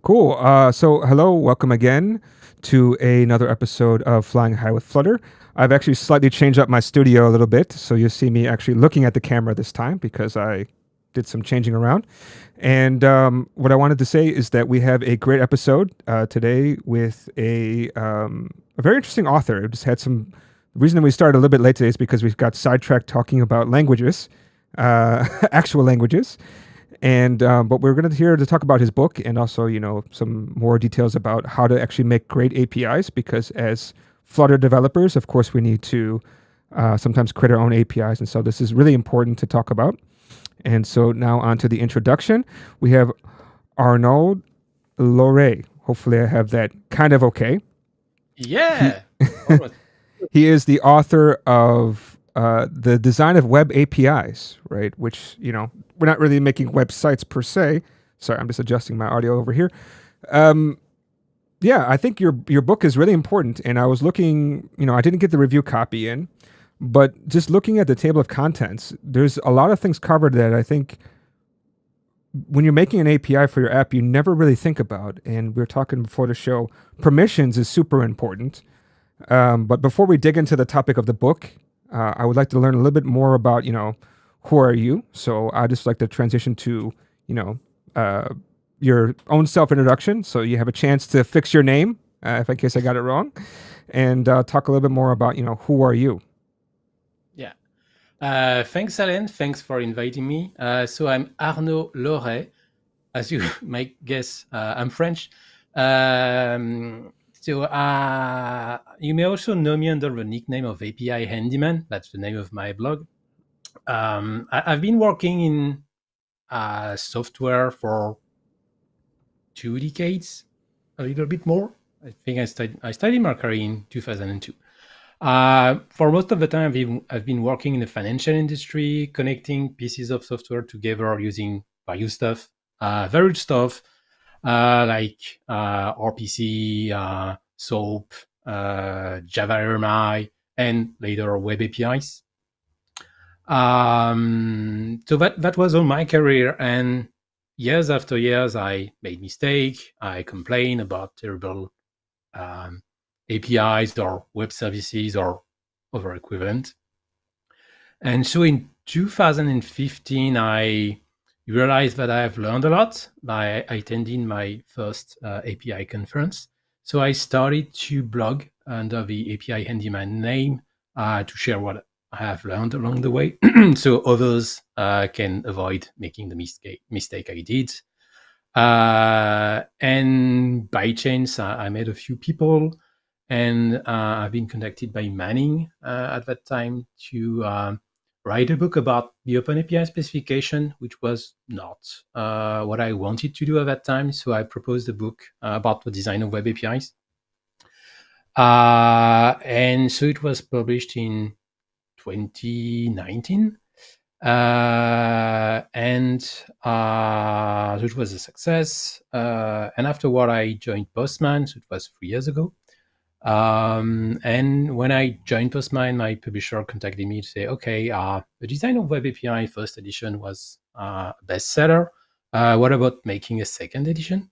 Cool. So hello, welcome again to another episode of Flying High with Flutter. I've actually slightly changed up my studio a little bit, so you'll see me actually looking at the camera this time because I did some changing around. And what I wanted to say is that we have a great episode today with a very interesting author. Just had some. The reason that we started a little bit late today is because we've got sidetracked talking about languages, actual languages. And but we're going to here to talk about his book and also, some more details about how to actually make great APIs, because as Flutter developers, of course, we need to sometimes create our own APIs. And so this is really important to talk about. And so now on to the introduction. We have Arnaud Lauret. Hopefully I have that kind of okay. Yeah. He is the author of the design of web APIs, right? Which, we're not really making websites per se. Sorry, I'm just adjusting my audio over here. Yeah, I think your book is really important. And I was looking, I didn't get the review copy in, but just looking at the table of contents, there's a lot of things covered that I think when you're making an API for your app, you never really think about. And we were talking before the show, permissions is super important. But before we dig into the topic of the book, I would like to learn a little bit more about, who are you? So I just like to transition to, your own self-introduction. So you have a chance to fix your name, if in case I got it wrong, and talk a little bit more about, who are you? Yeah. Thanks, Alain. Thanks for inviting me. So I'm Arnaud Lauret. As you might guess, I'm French. So you may also know me under the nickname of API Handyman. That's the name of my blog. I've been working in software for 2 decades, a little bit more. I think I studied my career in 2002. For most of the time, I've been working in the financial industry, connecting pieces of software together using various stuff, varied stuff, like RPC, SOAP, Java RMI, and later web APIs. So that was all my career, and years after years, I made mistakes. I complained about terrible APIs or web services or other equivalent. And so in 2015, I realized that I have learned a lot by attending my first API conference. So I started to blog under the API Handyman name to share what I have learned along the way, so others can avoid making the mistake I did. And by chance, I met a few people, and I've been contacted by Manning at that time to write a book about the OpenAPI specification, which was not what I wanted to do at that time. So I proposed a book about the design of web APIs. And so it was published in 2019. And so it was a success. And afterward, I joined Postman. So it was 3 years ago. And when I joined Postman, my publisher contacted me to say, okay, the design of web API first edition was a bestseller. What about making a second edition?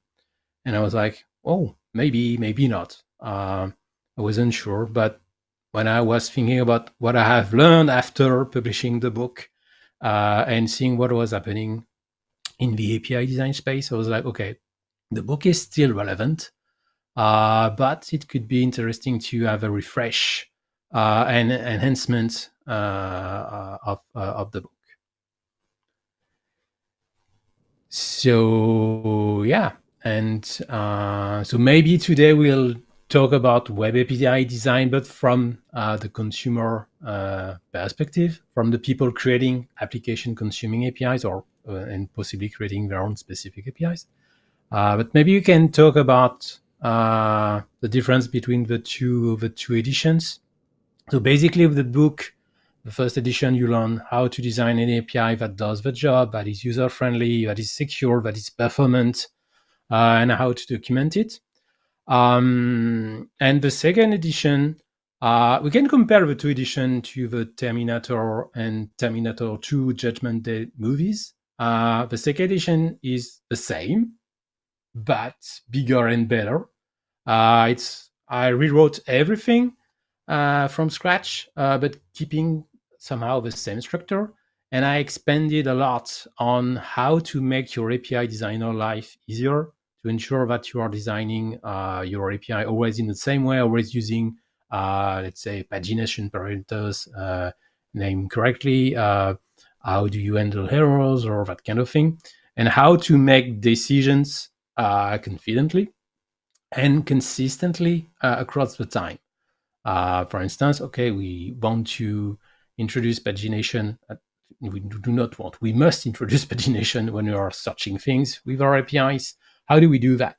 And I was like, oh, maybe not. I wasn't sure, but when I was thinking about what I have learned after publishing the book and seeing what was happening in the API design space, I was like, okay, the book is still relevant. But it could be interesting to have a refresh and enhancement of the book. So yeah, and so maybe today we'll talk about web API design, but from the consumer perspective, from the people creating application consuming APIs or and possibly creating their own specific APIs. But maybe you can talk about the difference between the two editions. So basically, with the book, the first edition, you learn how to design an API that does the job, that is user-friendly, that is secure, that is performant, and how to document it. And the second edition We can compare the two editions to the Terminator and Terminator 2 Judgment Day movies. The second edition is the same, but bigger and better. I rewrote everything from scratch, but keeping somehow the same structure. And I expanded a lot on how to make your API designer life easier to ensure that you are designing your API always in the same way, always using, let's say, pagination parameters named correctly. How do you handle errors or that kind of thing? And how to make decisions confidently and consistently across the time. For instance, okay, we want to introduce pagination. We do not want. We must introduce pagination when we are searching things with our APIs. How do we do that?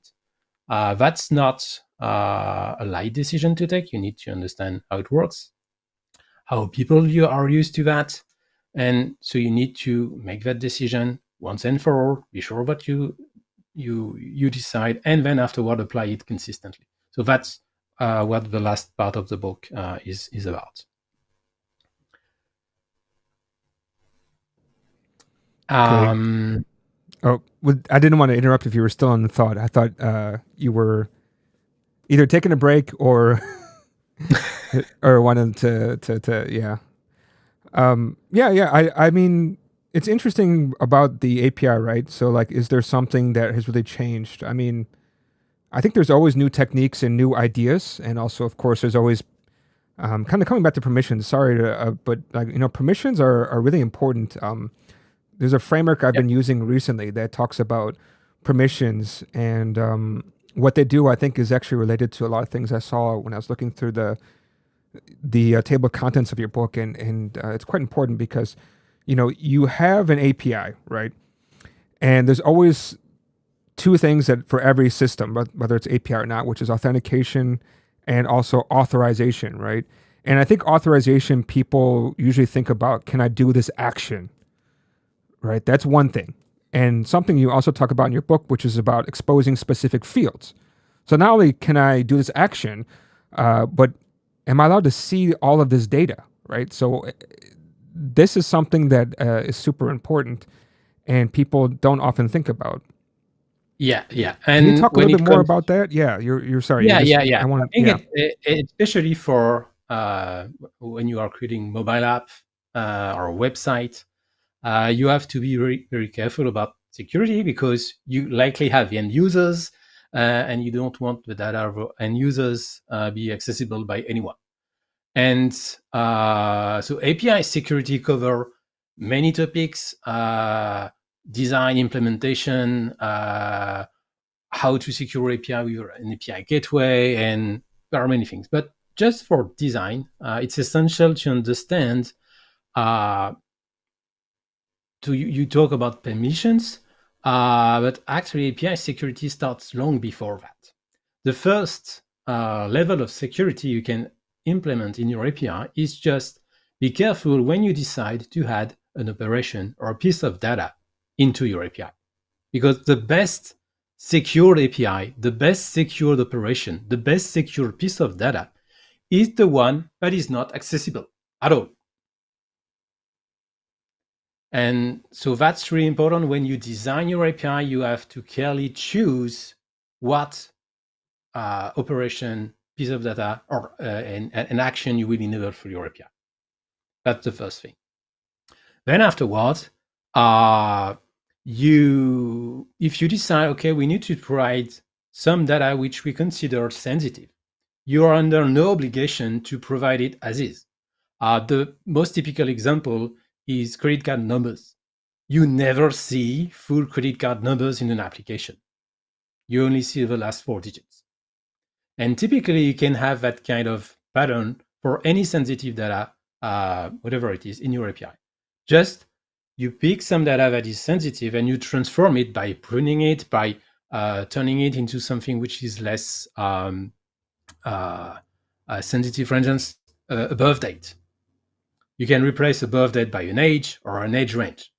That's not a light decision to take. You need to understand how it works, how people are used to that, and so you need to make that decision once and for all. Be sure that you decide, and then afterward apply it consistently. So that's what the last part of the book is about. Oh, I didn't want to interrupt if you were still on the thought. I thought you were either taking a break or or wanted to yeah. I mean, it's interesting about the API, right? So like, is there something that has really changed? I mean, I think there's always new techniques and new ideas, and also, of course, there's always kind of coming back to permissions. Sorry, but like permissions are really important. There's a framework I've been using recently that talks about permissions, and what they do, I think, is actually related to a lot of things I saw when I was looking through the table of contents of your book, and it's quite important because you have an API, right? And there's always two things that for every system, whether it's API or not, which is authentication and also authorization, right? And I think authorization, people usually think about, can I do this action, right? That's one thing. And something you also talk about in your book, which is about exposing specific fields. So not only can I do this action, but am I allowed to see all of this data, right? So this is something that is super important and people don't often think about. Yeah. And can you talk a little bit more about that? Yeah, you're sorry. Yeah. I think especially for when you are creating mobile app or a website, you have to be very, very careful about security because you likely have end users and you don't want the data of end users be accessible by anyone. And so API security cover many topics, design, implementation, how to secure API with an API gateway, and there are many things. But just for design, it's essential to understand you talk about permissions, but actually API security starts long before that. The first level of security you can implement in your API is just be careful when you decide to add an operation or a piece of data into your API. Because the best secured API, the best secured operation, the best secured piece of data is the one that is not accessible at all. And so that's really important. When you design your API, you have to carefully choose what operation, piece of data, or an action you will enable for your API. That's the first thing. Then afterwards, if you decide, okay, we need to provide some data which we consider sensitive, you are under no obligation to provide it as is. The most typical example is credit card numbers. You never see full credit card numbers in an application. You only see the last 4 digits. And typically, you can have that kind of pattern for any sensitive data, whatever it is, in your API. Just you pick some data that is sensitive and you transform it by pruning it, by turning it into something which is less sensitive. For instance, a birth date. You can replace a birth date by an age or an age range.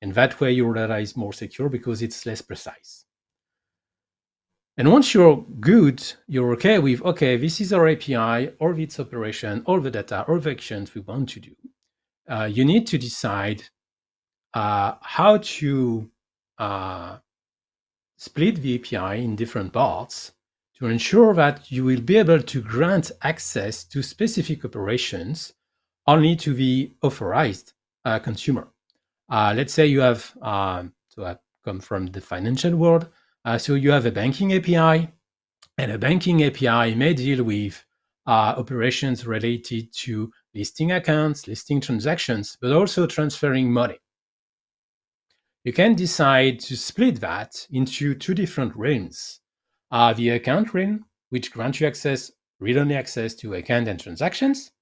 And that way your data is more secure because it's less precise. And once you're good, you're okay with, okay, this is our API, all its operation, all the data, all the actions we want to do. You need to decide how to split the API in different parts to ensure that you will be able to grant access to specific operations only to the authorized consumer. Let's say you have, so I come from the financial world, so you have a banking API, and a banking API may deal with operations related to listing accounts, listing transactions, but also transferring money. You can decide to split that into two different realms. The account realm, which grants you access, read-only access to account and transactions,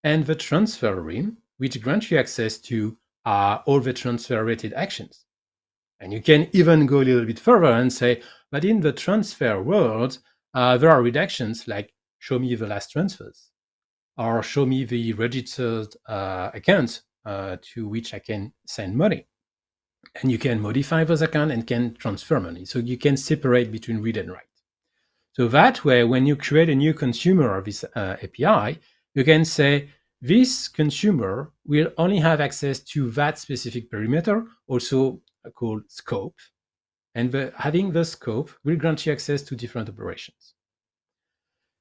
and the transfer realm, which grants you access to all the transfer-related actions. And you can even go a little bit further and say, but in the transfer world, there are redactions like show me the last transfers, or show me the registered account to which I can send money. And you can modify those accounts and can transfer money. So you can separate between read and write. So that way, when you create a new consumer of this API, you can say, this consumer will only have access to that specific perimeter, also called scope. And having the scope will grant you access to different operations.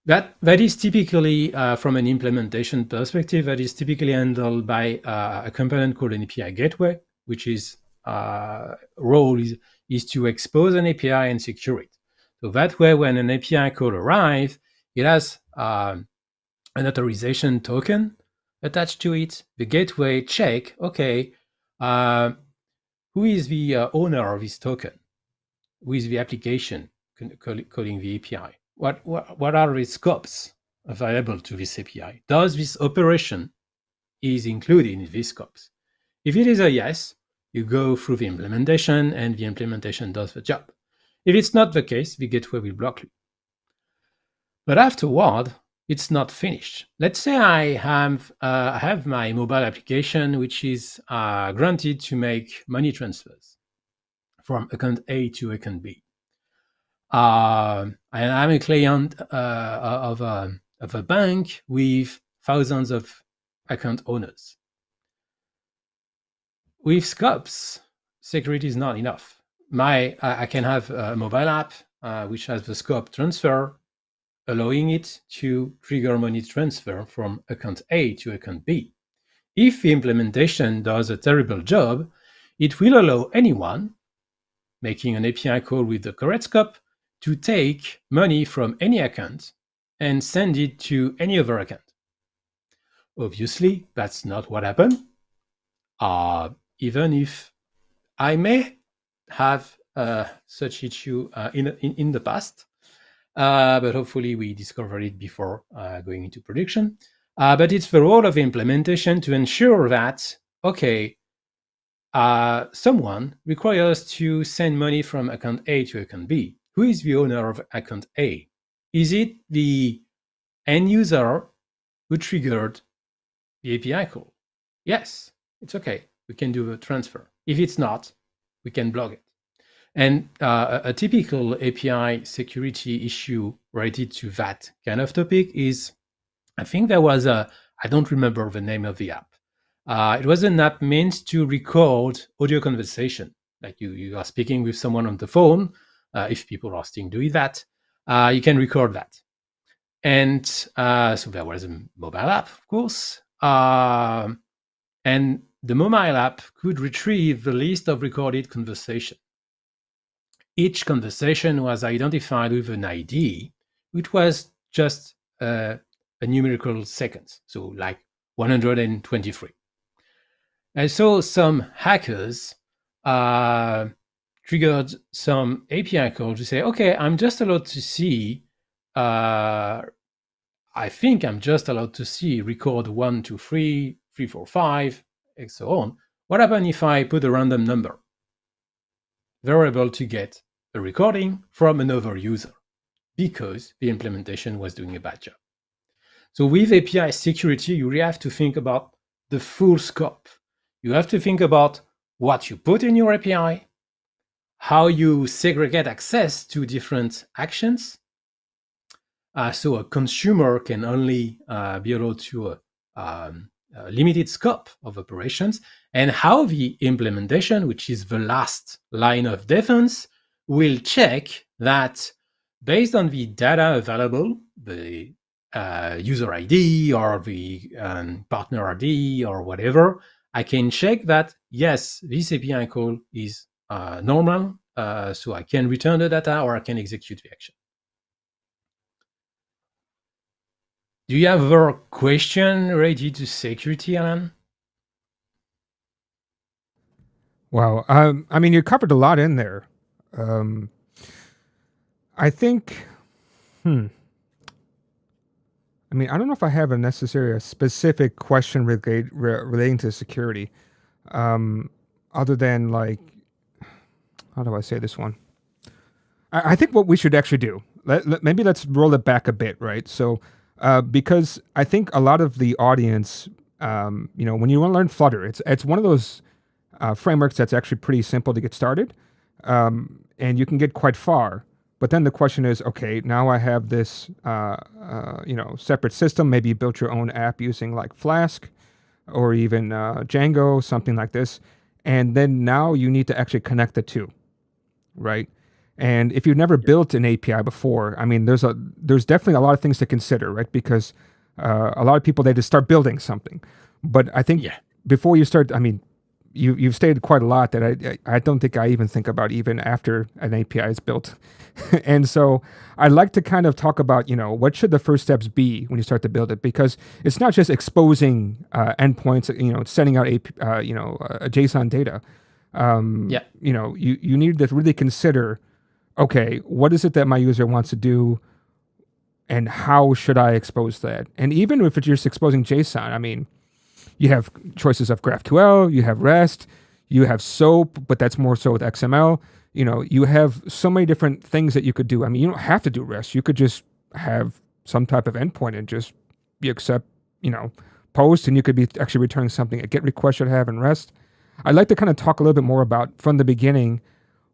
That is typically, from an implementation perspective, that is typically handled by a component called an API gateway, which is role is to expose an API and secure it. So that way, when an API call arrives, it has an authorization token attached to it. The gateway check, okay, who is the owner of this token? Who is the application calling the API? What are the scopes available to this API? Does this operation is included in these scopes? If it is a yes, you go through the implementation and the implementation does the job. If it's not the case, the gateway will block you. But afterward, it's not finished. Let's say I have my mobile application, which is granted to make money transfers from account A to account B. And I'm a client of a bank with thousands of account owners. With scopes, security is not enough. I can have a mobile app which has the scope transfer, allowing it to trigger money transfer from account A to account B. If the implementation does a terrible job, it will allow anyone making an API call with the correct scope to take money from any account and send it to any other account. Obviously, that's not what happened. Even if I may have such issue in the past, but hopefully we discovered it before going into production. But it's the role of implementation to ensure that, okay, someone requires to send money from account A to account B. Who is the owner of account A? Is it the end user who triggered the API call? Yes, it's okay. We can do the transfer. If it's not, we can block it. And a typical API security issue related to that kind of topic is, I think there was I don't remember the name of the app. It was an app meant to record audio conversation. Like you are speaking with someone on the phone. If people are still doing that, you can record that. And so there was a mobile app, of course. And the mobile app could retrieve the list of recorded conversation. Each conversation was identified with an ID, which was just a numerical sequence, so like 123. And so some hackers triggered some API call to say, okay, I'm just allowed to see, I think I'm just allowed to see record 1, 2, 3, 3, 4, 5, and so on. What happens if I put a random number? They're able to get a recording from another user because the implementation was doing a bad job. So with API security, you really have to think about the full scope. You have to think about what you put in your API, how you segregate access to different actions. So a consumer can only be allowed to a limited scope of operations, and how the implementation, which is the last line of defense, will check that based on the data available, the user ID or the partner ID or whatever, I can check that, yes, this API call is normal, so I can return the data or I can execute the action. Do you have a question related to security, Alan? Wow. I mean, you covered a lot in there. I think, I mean, I don't know if I have a specific question relating to security, other than like, how do I say this one? I think what we should actually do, maybe let's roll it back a bit, right? So, because I think a lot of the audience, when you want to learn Flutter, it's one of those frameworks that's actually pretty simple to get started, and you can get quite far. But then the question is, okay, now I have this, separate system. Maybe you built your own app using like Flask or even Django, something like this, and then now you need to actually connect the two, right? And if you've never built an API before, I mean, there's definitely a lot of things to consider, right? Because a lot of people, they just start building something. But I think before you start, I mean, you've stated quite a lot that I don't think I even think about even after an API is built. And so I'd like to kind of talk about, what should the first steps be when you start to build it? Because it's not just exposing endpoints, sending out a JSON data. You need to really consider, okay, what is it that my user wants to do, and how should I expose that? And even if it's just exposing JSON, I mean, you have choices of GraphQL, you have REST, you have SOAP, but that's more so with XML. You have so many different things that you could do. I mean, you don't have to do REST. You could just have some type of endpoint and just you accept, post, and you could be actually returning something. A GET request should have in REST. I'd like to kind of talk a little bit more about from the beginning,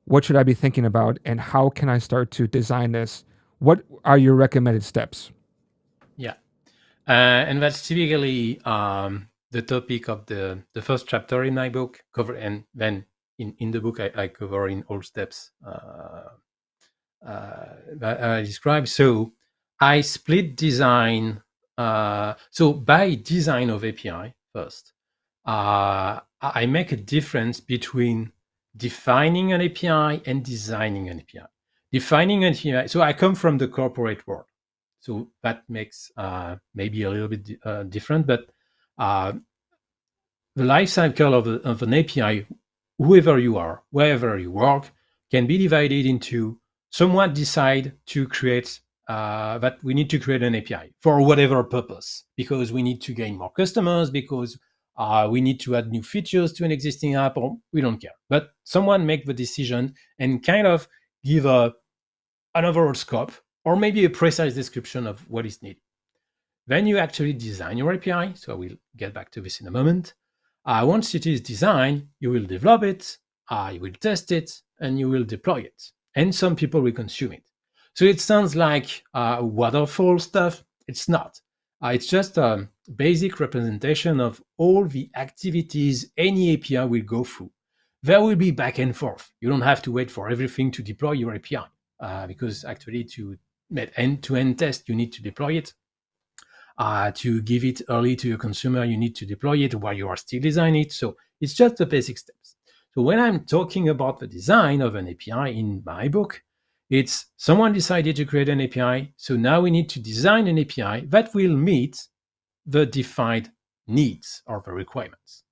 what should I be thinking about and how can I start to design this? What are your recommended steps? Yeah. And that's typically the topic of the first chapter in my book, and then in the book I cover in all steps that I describe. So I split design. So by design of API first, I make a difference between defining an API and designing an API. Defining an API, so I come from the corporate world, so that makes maybe a little bit different, but the life cycle of an API, whoever you are, wherever you work, can be divided into someone decide to create that we need to create an API for whatever purpose, because we need to gain more customers, because we need to add new features to an existing app, or we don't care. But someone make the decision and kind of give an overall scope or maybe a precise description of what is needed. Then you actually design your API. So I will get back to this in a moment. Once it is designed, you will develop it, you will test it, and you will deploy it. And some people will consume it. So it sounds like waterfall stuff. It's not. It's just a basic representation of all the activities any API will go through. There will be back and forth. You don't have to wait for everything to deploy your API, because actually to make end-to-end test, you need to deploy it. To give it early to your consumer, you need to deploy it while you are still designing it. So it's just the basic steps. So when I'm talking about the design of an API in my book, it's someone decided to create an API. So now we need to design an API that will meet the defined needs or the requirements.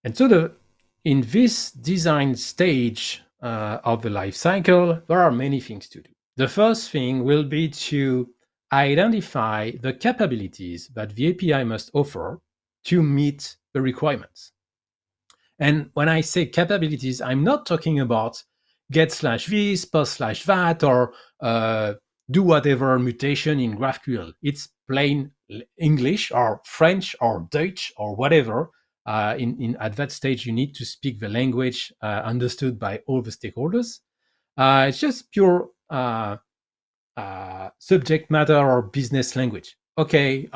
And so in this design stage of the life cycle, there are many things to do. The first thing will be to identify the capabilities that the API must offer to meet the requirements. And when I say capabilities, I'm not talking about get/this, post/that, or do whatever mutation in GraphQL. It's plain English or French or Dutch or whatever. At that stage, you need to speak the language understood by all the stakeholders. It's just pure subject matter or business language. Okay,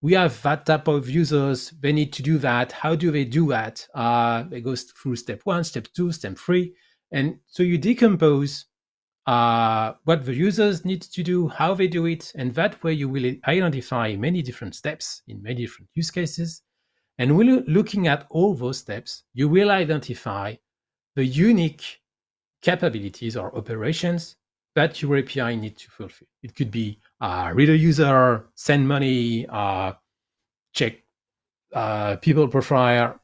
we have that type of users. They need to do that. How do they do that? They go through step 1, step 2, step 3. And so you decompose what the users need to do, how they do it. And that way you will identify many different steps in many different use cases. And when looking at all those steps, you will identify the unique capabilities or operations that your API needs to fulfill. It could be read a user, send money, check people profile,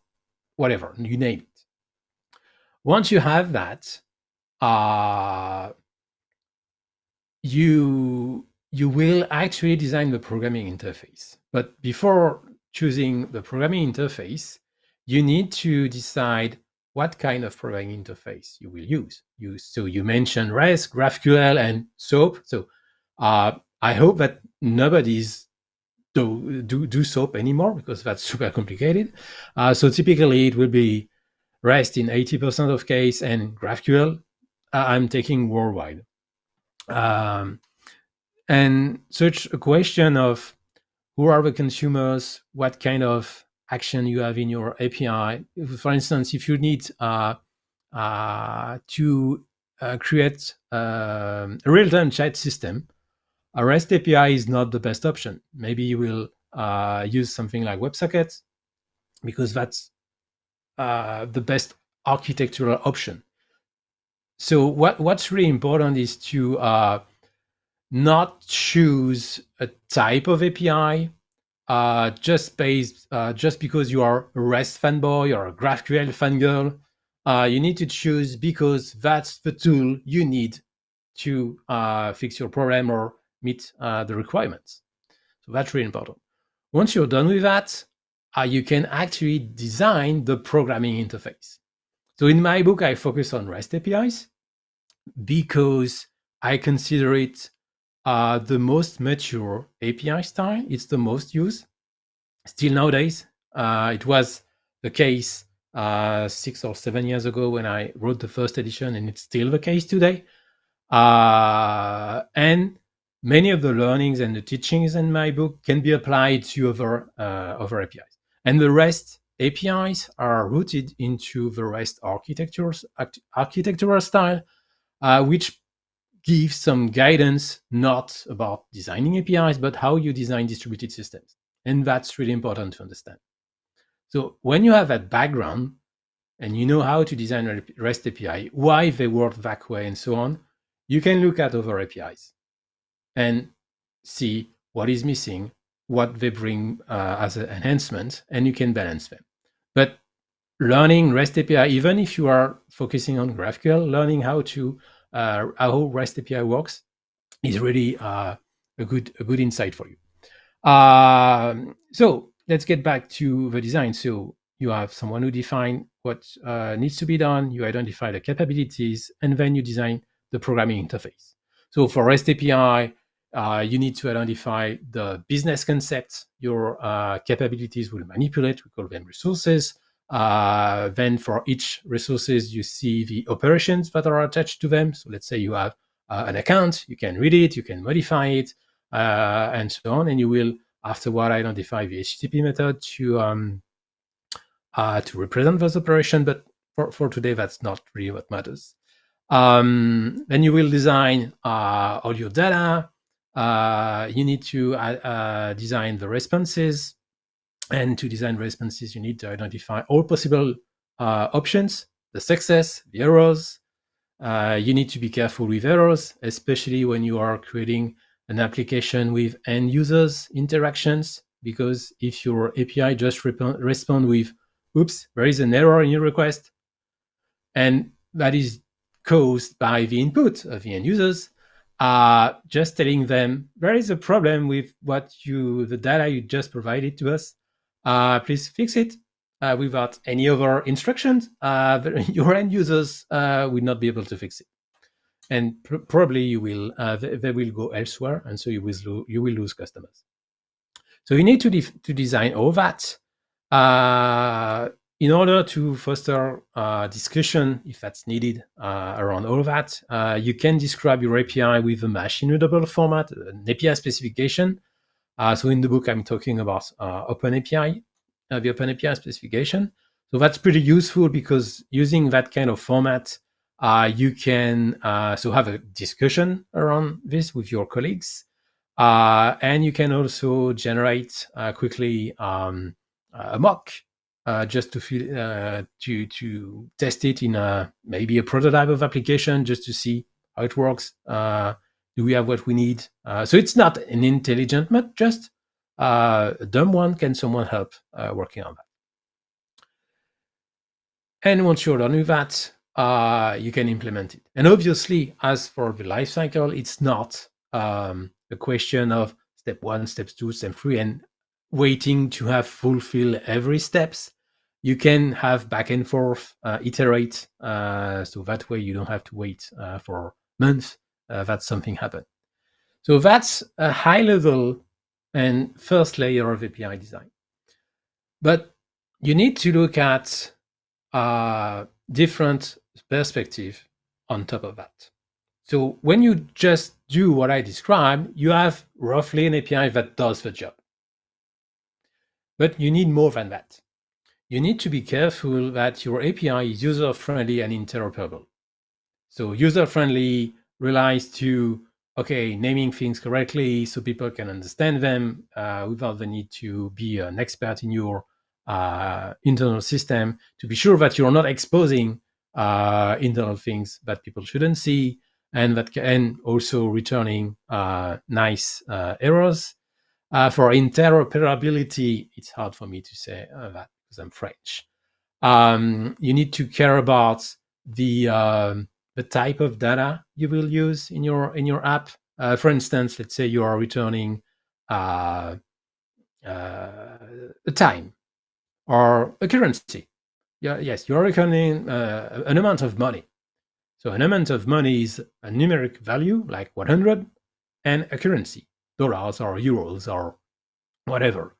whatever, you name it. Once you have that, you will actually design the programming interface. But before choosing the programming interface, you need to decide what kind of programming interface you will use. So you mentioned REST, GraphQL, and SOAP. So I hope that nobody's do SOAP anymore because that's super complicated. So typically it will be REST in 80% of case and GraphQL I'm taking worldwide. And such a question of who are the consumers, what kind of action you have in your API. For instance, if you need to create a real-time chat system, a REST API is not the best option. Maybe you will use something like WebSockets because that's the best architectural option. So what's really important is to not choose a type of API just because you are a REST fanboy or a GraphQL fangirl. You need to choose because that's the tool you need to fix your problem or meet the requirements. So that's really important. Once you're done with that, you can actually design the programming interface. So in my book, I focus on REST APIs because I consider it the most mature API style. It's the most used still nowadays. It was the case 6 or 7 years ago when I wrote the first edition, and it's still the case today. And many of the learnings and the teachings in my book can be applied to other APIs. And the REST APIs are rooted into the REST architectural style, which gives some guidance not about designing APIs, but how you design distributed systems. And that's really important to understand. So when you have that background and you know how to design a REST API, why they work that way and so on, you can look at other APIs and see what is missing, what they bring as an enhancement, and you can balance them. But learning REST API, even if you are focusing on GraphQL, learning how REST API works is really a good insight for you. So let's get back to the design. So you have someone who define what needs to be done, you identify the capabilities, and then you design the programming interface. So for REST API, you need to identify the business concepts your capabilities will manipulate. We call them resources. Then for each resources, you see the operations that are attached to them. So let's say you have an account, you can read it, you can modify it, and so on. And you will afterward identify the HTTP method to represent those operations. But for today, that's not really what matters. Then you will design all your data. You need to design the responses. And to design responses, you need to identify all possible options, the success, the errors. You need to be careful with errors, especially when you are creating an application with end users interactions, because if your API just respond with, oops, there is an error in your request, and that is caused by the input of the end users, just telling them there is a problem with the data you just provided to us. Please fix it without any other instructions. Your end users will not be able to fix it, and probably you will. They will go elsewhere, and so you will lose customers. So you need to design all that. In order to foster discussion, if that's needed, around all of that, you can describe your API with a machine readable format, an API specification. So in the book, I'm talking about OpenAPI, the OpenAPI specification. So that's pretty useful because using that kind of format, you can so have a discussion around this with your colleagues, and you can also generate quickly a mock just to test it in maybe a prototype of application just to see how it works. Do we have what we need? So it's not an intelligent, but just a dumb one. Can someone help working on that? And once you're done with that, you can implement it. And obviously, as for the life cycle, it's not a question of step 1, steps 2, step 3, and waiting to have fulfill every steps. You can have back and forth, iterate, so that way you don't have to wait for months that something happened. So that's a high level and first layer of API design. But you need to look at different perspective on top of that. So when you just do what I described, you have roughly an API that does the job. But you need more than that. You need to be careful that your API is user-friendly and interoperable. So user-friendly relies to, okay, naming things correctly so people can understand them without the need to be an expert in your internal system, to be sure that you're not exposing internal things that people shouldn't see, and that can also returning nice errors. For interoperability, it's hard for me to say that because I'm French. You need to care about the type of data you will use in your app. For instance, let's say you are returning a time or a currency. Yes, you are returning an amount of money. So an amount of money is a numeric value like 100 and a currency, dollars or euros or whatever.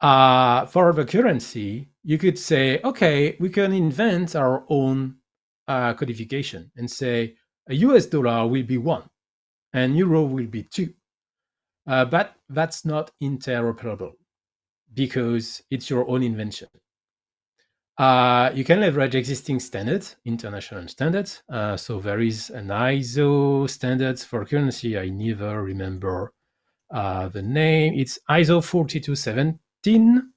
For the currency, you could say, okay, we can invent our own codification and say a US dollar will be 1 and euro will be 2. But that's not interoperable because it's your own invention. You can leverage existing standards, international standards. So there is an ISO standards for currency. I never remember the name. It's ISO 4217.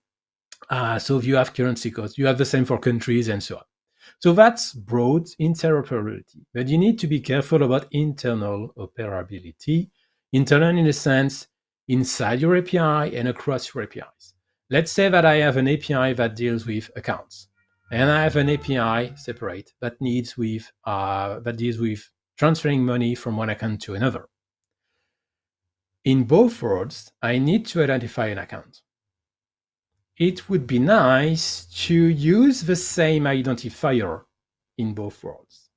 So if you have currency codes, you have the same for countries and so on. So that's broad interoperability. But you need to be careful about internal operability. Internal in a sense, inside your API and across your APIs. Let's say that I have an API that deals with accounts, and I have an API separate that deals with transferring money from one account to another. In both worlds, I need to identify an account. It would be nice to use the same identifier in both worlds.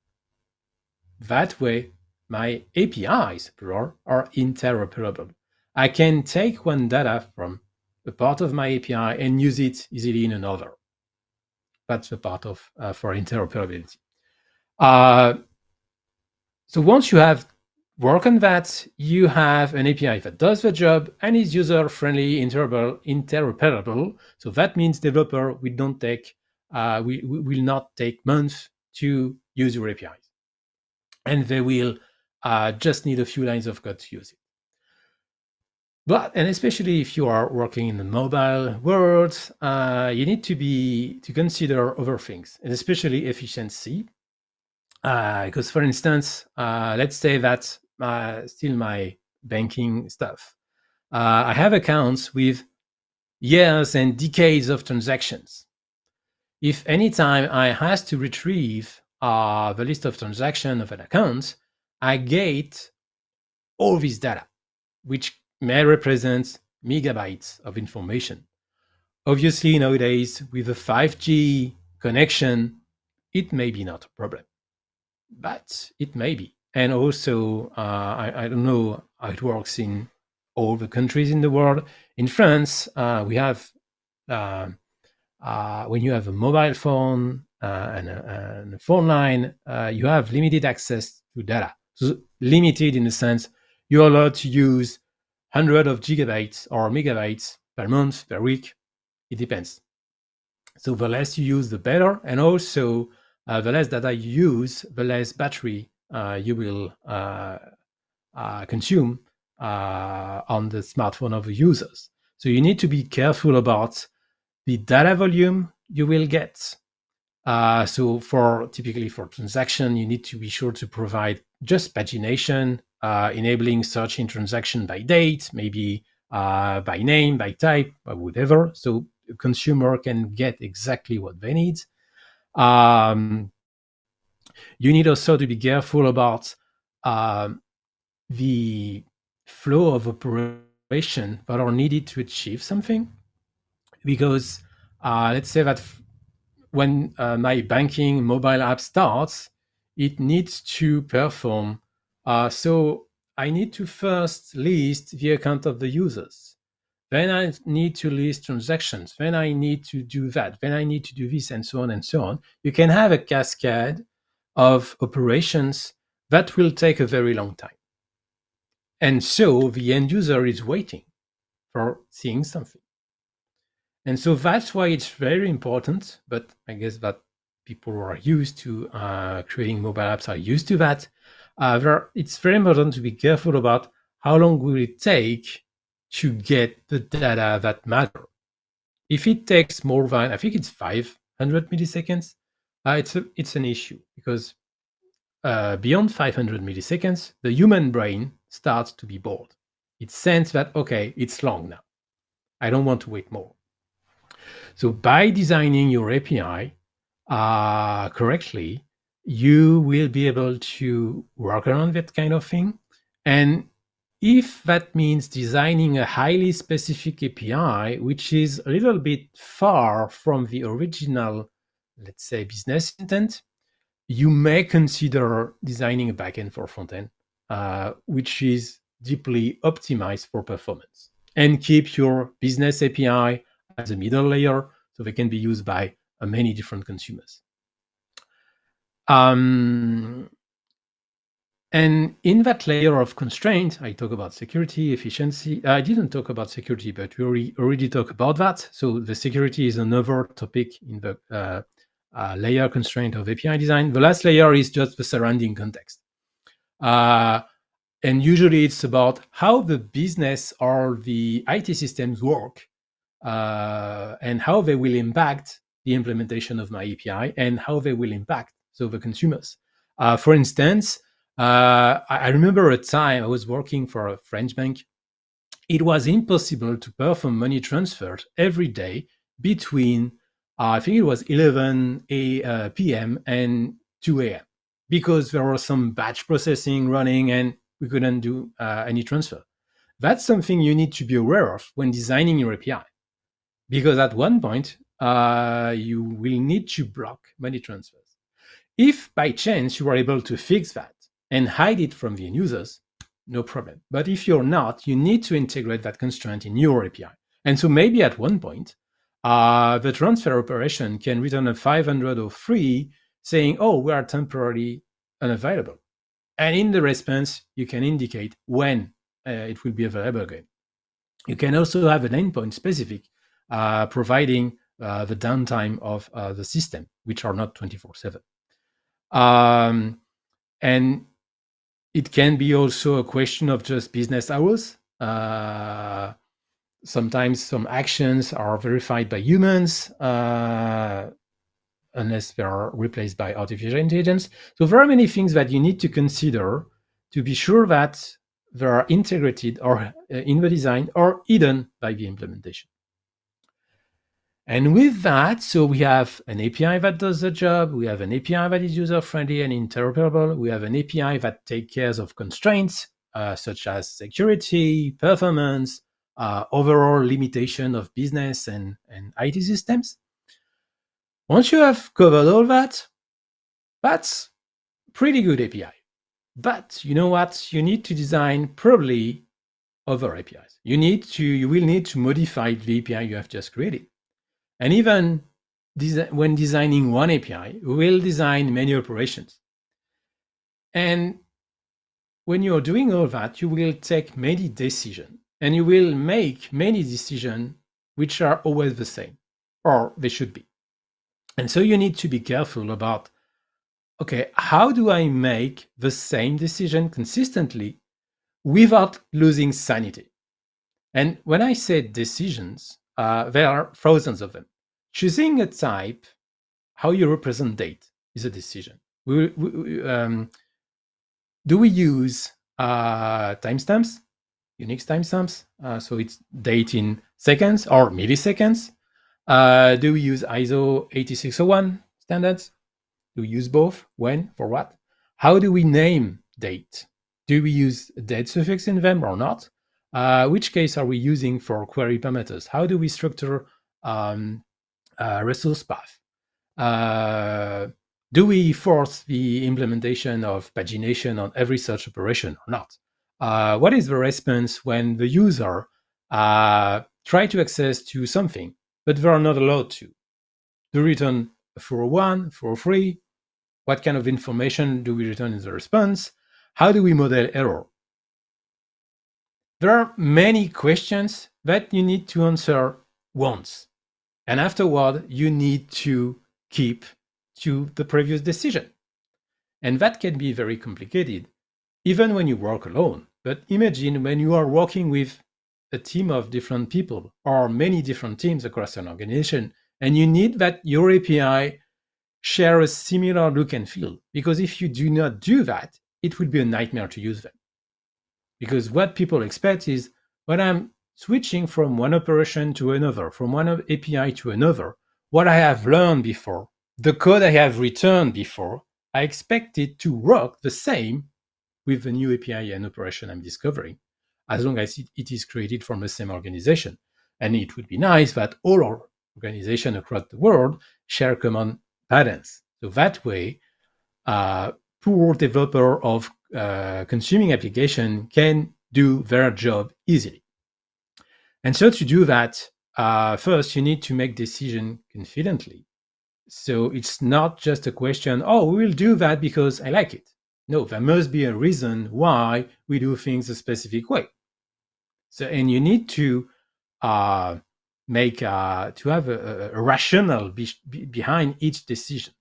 That way, my APIs, plural, are interoperable. I can take one data from a part of my API and use it easily in another. That's the part of for interoperability. So once you have work on that, you have an API that does the job and is user-friendly, interoperable. So that means developer will not take months to use your APIs, and they will just need a few lines of code to use it. And especially if you are working in the mobile world, you need to consider other things, and especially efficiency. Because, for instance, let's say that still my banking stuff. I have accounts with years and decades of transactions. If anytime I has to retrieve the list of transactions of an account, I get all this data, which may represent megabytes of information. Obviously, nowadays, with a 5G connection, it may be not a problem, but it may be. And also, I don't know how it works in all the countries in the world. In France, we have when you have a mobile phone and a phone line, you have limited access to data. So limited in the sense you're allowed to use hundreds of gigabytes or megabytes per month, per week. It depends. So the less you use, the better. And also, the less data you use, the less battery you will consume on the smartphone of the users. So you need to be careful about the data volume you will get. So typically for transaction, you need to be sure to provide just pagination, enabling searching transaction by date, maybe by name, by type, or whatever. So the consumer can get exactly what they need. You need also to be careful about the flow of operation that are needed to achieve something. Because let's say that when my banking mobile app starts, it needs to perform. So I need to first list the account of the users. Then I need to list transactions. Then I need to do that. Then I need to do this, and so on and so on. You can have a cascade of operations that will take a very long time. And so the end user is waiting for seeing something. And so that's why it's very important, but I guess that people who are used to creating mobile apps are used to that. It's very important to be careful about how long will it take to get the data that matter. If it takes more than, I think it's 500 milliseconds, it's an issue, because beyond 500 milliseconds, the human brain starts to be bored. It senses that, okay, it's long now. I don't want to wait more. So by designing your API correctly, you will be able to work around that kind of thing. And if that means designing a highly specific API, which is a little bit far from the original, let's say, business intent, you may consider designing a backend for frontend, which is deeply optimized for performance, and keep your business API as a middle layer so they can be used by many different consumers. And in that layer of constraint, I talk about security, efficiency. I didn't talk about security, but we already talked about that. So the security is another topic in the layer constraint of API design. The last layer is just the surrounding context. And usually it's about how the business or the IT systems work, and how they will impact the implementation of my API, and how they will impact the consumers. For instance, I remember a time I was working for a French bank. It was impossible to perform money transfers every day between, I think it was 11 p.m. and 2 a.m. because there was some batch processing running and we couldn't do any transfer. That's something you need to be aware of when designing your API, because at one point, you will need to block money transfers. If by chance you are able to fix that and hide it from the end users, no problem. But if you're not, you need to integrate that constraint in your API. And so maybe at one point, the transfer operation can return a 503 saying, oh, we are temporarily unavailable. And in the response, you can indicate when it will be available again. You can also have an endpoint specific providing the downtime of the system, which are not 24/7. And it can be also a question of just business hours. Sometimes some actions are verified by humans, unless they are replaced by artificial intelligence. So there are many things that you need to consider to be sure that they are integrated or in the design or hidden by the implementation. And with that, so we have an API that does the job. We have an API that is user-friendly and interoperable. We have an API that takes care of constraints, such as security, performance, overall limitation of business and IT systems. Once you have covered all that, that's pretty good API. But you know what? You need to design probably other APIs. You will need to modify the API you have just created. And even when designing one API, we will design many operations. And when you're doing all that, you will take many decisions, and you will make many decisions which are always the same, or they should be. And so you need to be careful about, okay, how do I make the same decision consistently without losing sanity? And when I say decisions, there are thousands of them. Choosing a type, how you represent date, is a decision. Do we use timestamps, Unix timestamps? So it's date in seconds or milliseconds. Do we use ISO 8601 standards? Do we use both? When? For what? How do we name date? Do we use a date suffix in them or not? Which case are we using for query parameters? How do we structure resource path? Do we force the implementation of pagination on every such operation or not? What is the response when the user try to access to something, but they are not allowed to? Do we return 401, 403? What kind of information do we return in the response? How do we model error? There are many questions that you need to answer once. And afterward, you need to keep to the previous decision. And that can be very complicated, even when you work alone. But imagine when you are working with a team of different people or many different teams across an organization, and you need that your API share a similar look and feel. Because if you do not do that, it would be a nightmare to use them. Because what people expect is when I'm switching from one operation to another, from one API to another, what I have learned before, the code I have returned before, I expect it to work the same with the new API and operation I'm discovering, as long as it is created from the same organization. And it would be nice that all our organizations across the world share common patterns. So that way, poor developer of consuming application can do their job easily. And so to do that, first you need to make decision confidently. So it's not just a question, oh, we will do that because I like it. No, there must be a reason why we do things a specific way. So, and you need to make to have a rationale behind each decision.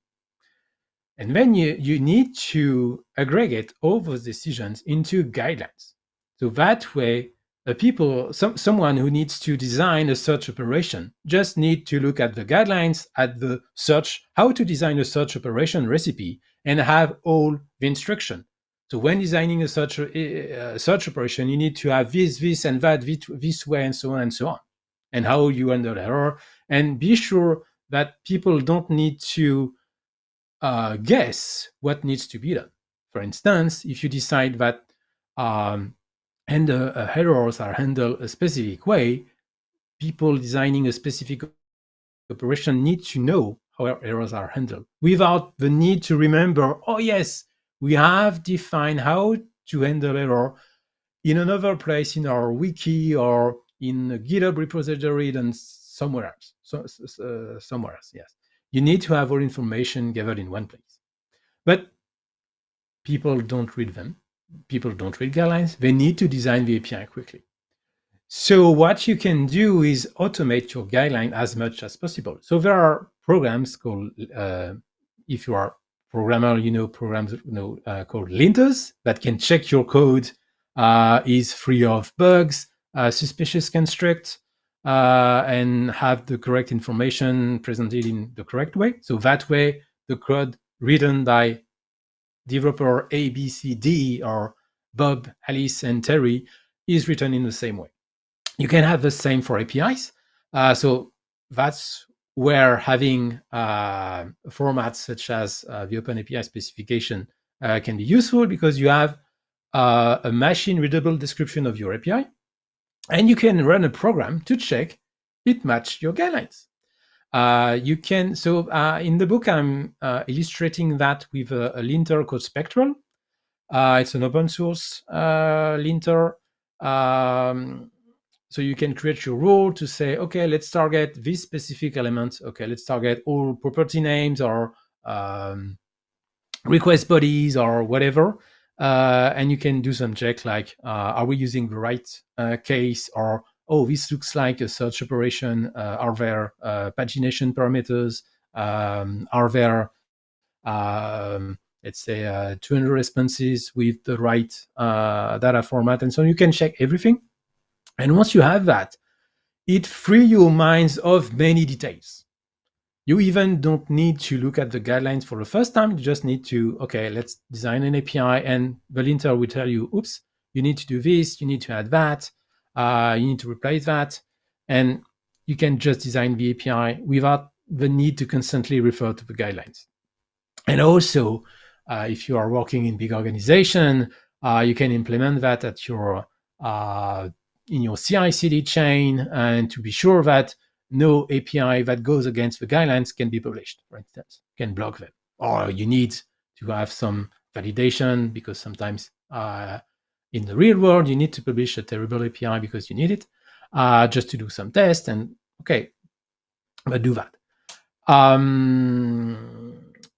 And then you need to aggregate all those decisions into guidelines. So that way, someone who needs to design a search operation just need to look at the guidelines, at the search, how to design a search operation recipe, and have all the instruction. So when designing a search operation, you need to have this, and that, this way, and so on and so on, and how you handle error, and be sure that people don't need to guess what needs to be done. For instance, if you decide that errors are handled a specific way, people designing a specific operation need to know how errors are handled without the need to remember, oh yes, we have defined how to handle error in another place in our wiki or in a GitHub repository than somewhere else. Somewhere else, yes. You need to have all information gathered in one place. But people don't read them. People don't read guidelines. They need to design the API quickly. So what you can do is automate your guideline as much as possible. So there are programs called, if you are programmer, programs called linters that can check your code is free of bugs, suspicious construct, and have the correct information presented in the correct way. So that way, the code written by developer A, B, C, D, or Bob, Alice, and Terry is written in the same way. You can have the same for APIs. So that's where having formats such as the Open API specification can be useful, because you have a machine-readable description of your API, and you can run a program to check it match your guidelines. You can, so in the book, I'm illustrating that with a linter called Spectral. It's an open source linter. So you can create your rule to say, okay, let's target this specific element. Okay, let's target all property names or request bodies or whatever. And you can do some check like, are we using the right case, or, oh, this looks like a search operation. Are there pagination parameters? Are there, let's say, 200 responses with the right data format? And so you can check everything. And once you have that, it frees your minds of many details. You even don't need to look at the guidelines for the first time. You just need to, okay, let's design an API, and the linter will tell you, oops, you need to do this, you need to add that, you need to replace that. And you can just design the API without the need to constantly refer to the guidelines. And also, if you are working in big organization, you can implement that at your in your CI/CD chain, and to be sure that no API that goes against the guidelines can be published, for instance, can block them. Or you need to have some validation, because sometimes in the real world, you need to publish a terrible API because you need it just to do some tests. And okay, but do that.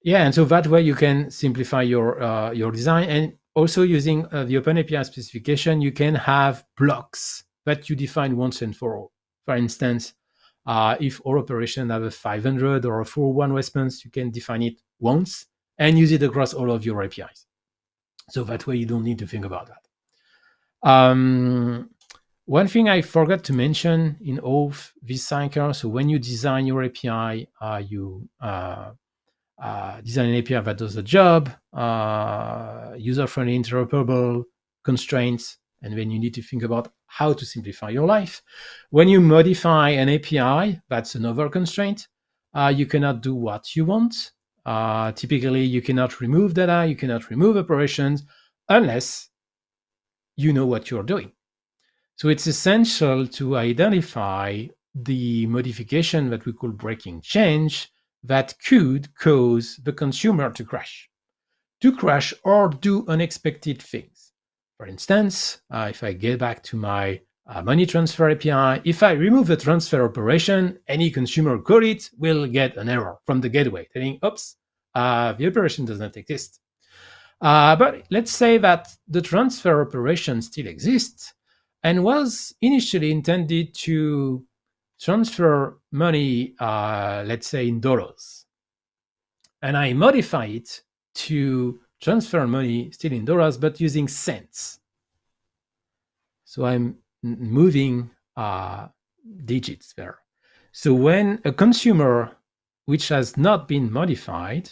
Yeah, and so that way you can simplify your design. And also using the OpenAPI specification, you can have blocks that you define once and for all. For instance, if all operations have a 500 or a 401 response, you can define it once and use it across all of your APIs. So that way you don't need to think about that. One thing I forgot to mention in all of this cycle, so when you design your API, you design an API that does the job, user-friendly, interoperable, constraints, and then you need to think about how to simplify your life. When you modify an API, that's another constraint. You cannot do what you want. Typically, you cannot remove data, you cannot remove operations unless you know what you're doing. So it's essential to identify the modification that we call breaking change that could cause the consumer to crash or do unexpected things. For instance, if I get back to my money transfer API, if I remove the transfer operation, any consumer query will get an error from the gateway telling, oops, the operation does not exist. But let's say that the transfer operation still exists and was initially intended to transfer money, let's say in dollars. And I modify it to transfer money still in dollars, but using cents. So I'm moving digits there. So when a consumer which has not been modified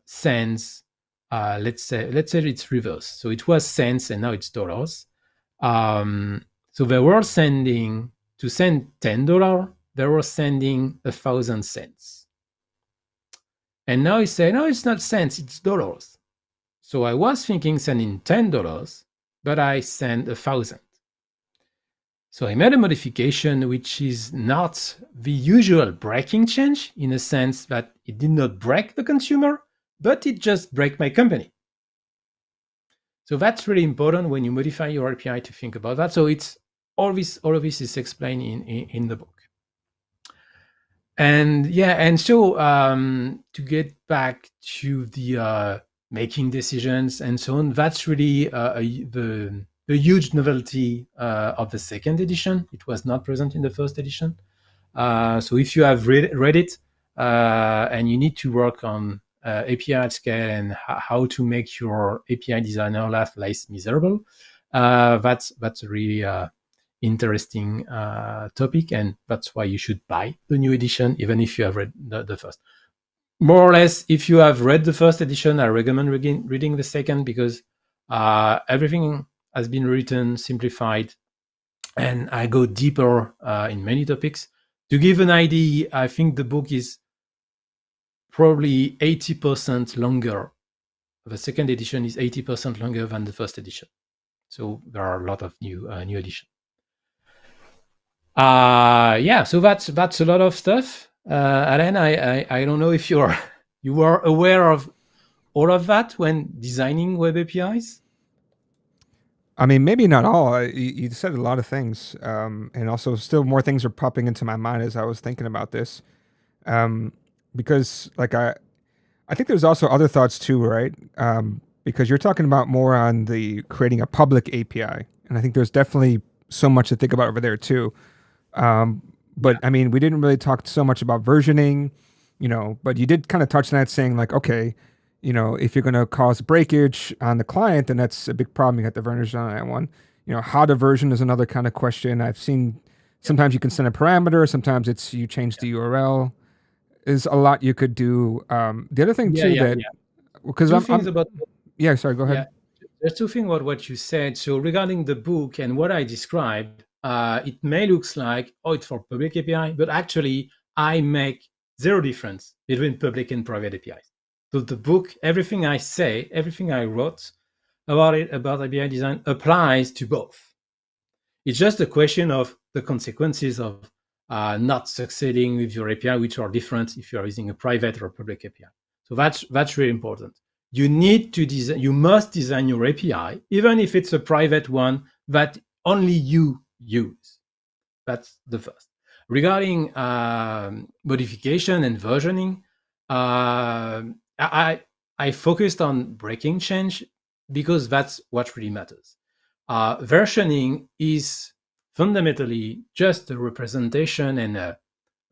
sends, let's say it's reverse. So it was cents and now it's dollars. So they were sending, to send $10, they were sending 1,000 cents. And now you say, no, it's not cents, it's dollars. So I was thinking sending $10, but I send 1,000. So I made a modification which is not the usual breaking change, in a sense that it did not break the consumer, but it just break my company. So that's really important when you modify your API to think about that. So it's all of this is explained in the book. And yeah, and so to get back to the making decisions and so on, that's really the huge novelty of the second edition. It was not present in the first edition. So if you have read it and you need to work on API at scale and how to make your API designer life less miserable, that's a really interesting topic, and that's why you should buy the new edition, even if you have read the first. More or less, if you have read the first edition, I recommend reading the second, because everything has been written, simplified, and I go deeper in many topics. To give an idea, I think the book is probably 80% longer. The second edition is 80% longer than the first edition. So there are a lot of new editions. Yeah, so that's a lot of stuff. Alain, I don't know if you are aware of all of that when designing web APIs. I mean, maybe not all. You said a lot of things, and also still more things are popping into my mind as I was thinking about this. Um, because like I think there's also other thoughts too, right? Because you're talking about more on the creating a public API, and I think there's definitely so much to think about over there too. Um, Yeah. but I mean, we didn't really talk so much about versioning, but you did kind of touch on that, saying like, okay, if you're going to cause breakage on the client, then that's a big problem. You got the version on that one. How to version is another kind of question. I've seen Yeah. sometimes you can send a parameter, sometimes it's you change the URL. Is a lot you could do. The other thing Yeah. too Yeah. that Yeah. because Two I'm, things I'm about yeah, sorry, go yeah. ahead. There's two things about what you said. So regarding the book and what I described, it may looks like, oh, it's for public API, but actually I make zero difference between public and private APIs. So the book, everything I say, everything I wrote about it, about API design, applies to both. It's just a question of the consequences of not succeeding with your API, which are different if you are using a private or a public API. So that's really important. You need to design. You must design your API, even if it's a private one that only you use. That's the first. Regarding modification and versioning, I focused on breaking change because that's what really matters. Versioning is fundamentally just a representation and a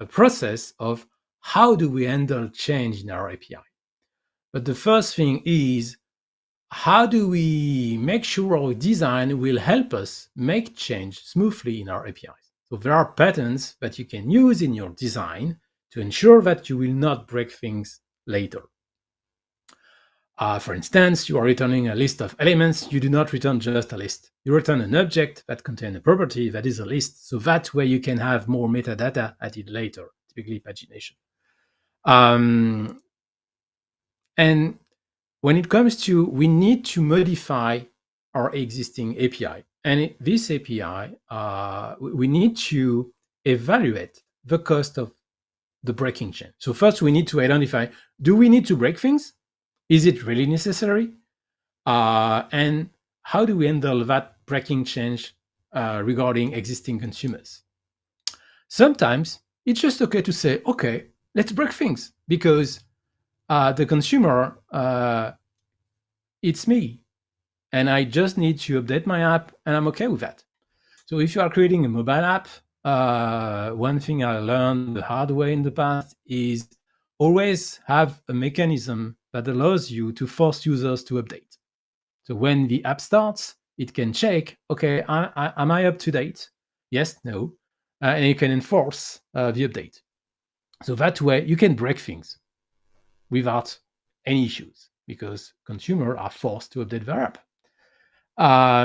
process of how do we handle change in our API. But the first thing is how do we make sure our design will help us make change smoothly in our APIs? So there are patterns that you can use in your design to ensure that you will not break things later. For instance, you are returning a list of elements. You do not return just a list. You return an object that contains a property that is a list. So that way you can have more metadata added later, typically pagination. And when it comes to, we need to modify our existing API. And this API, we need to evaluate the cost of the breaking change. So first we need to identify, do we need to break things? Is it really necessary? And how do we handle that breaking change regarding existing consumers? Sometimes it's just okay to say, okay, let's break things because the consumer, it's me, and I just need to update my app, and I'm okay with that. So if you are creating a mobile app, one thing I learned the hard way in the past is always have a mechanism that allows you to force users to update. So when the app starts, it can check, okay, am I up to date? Yes, no. And you can enforce the update. So that way you can break things without any issues because consumers are forced to update their app.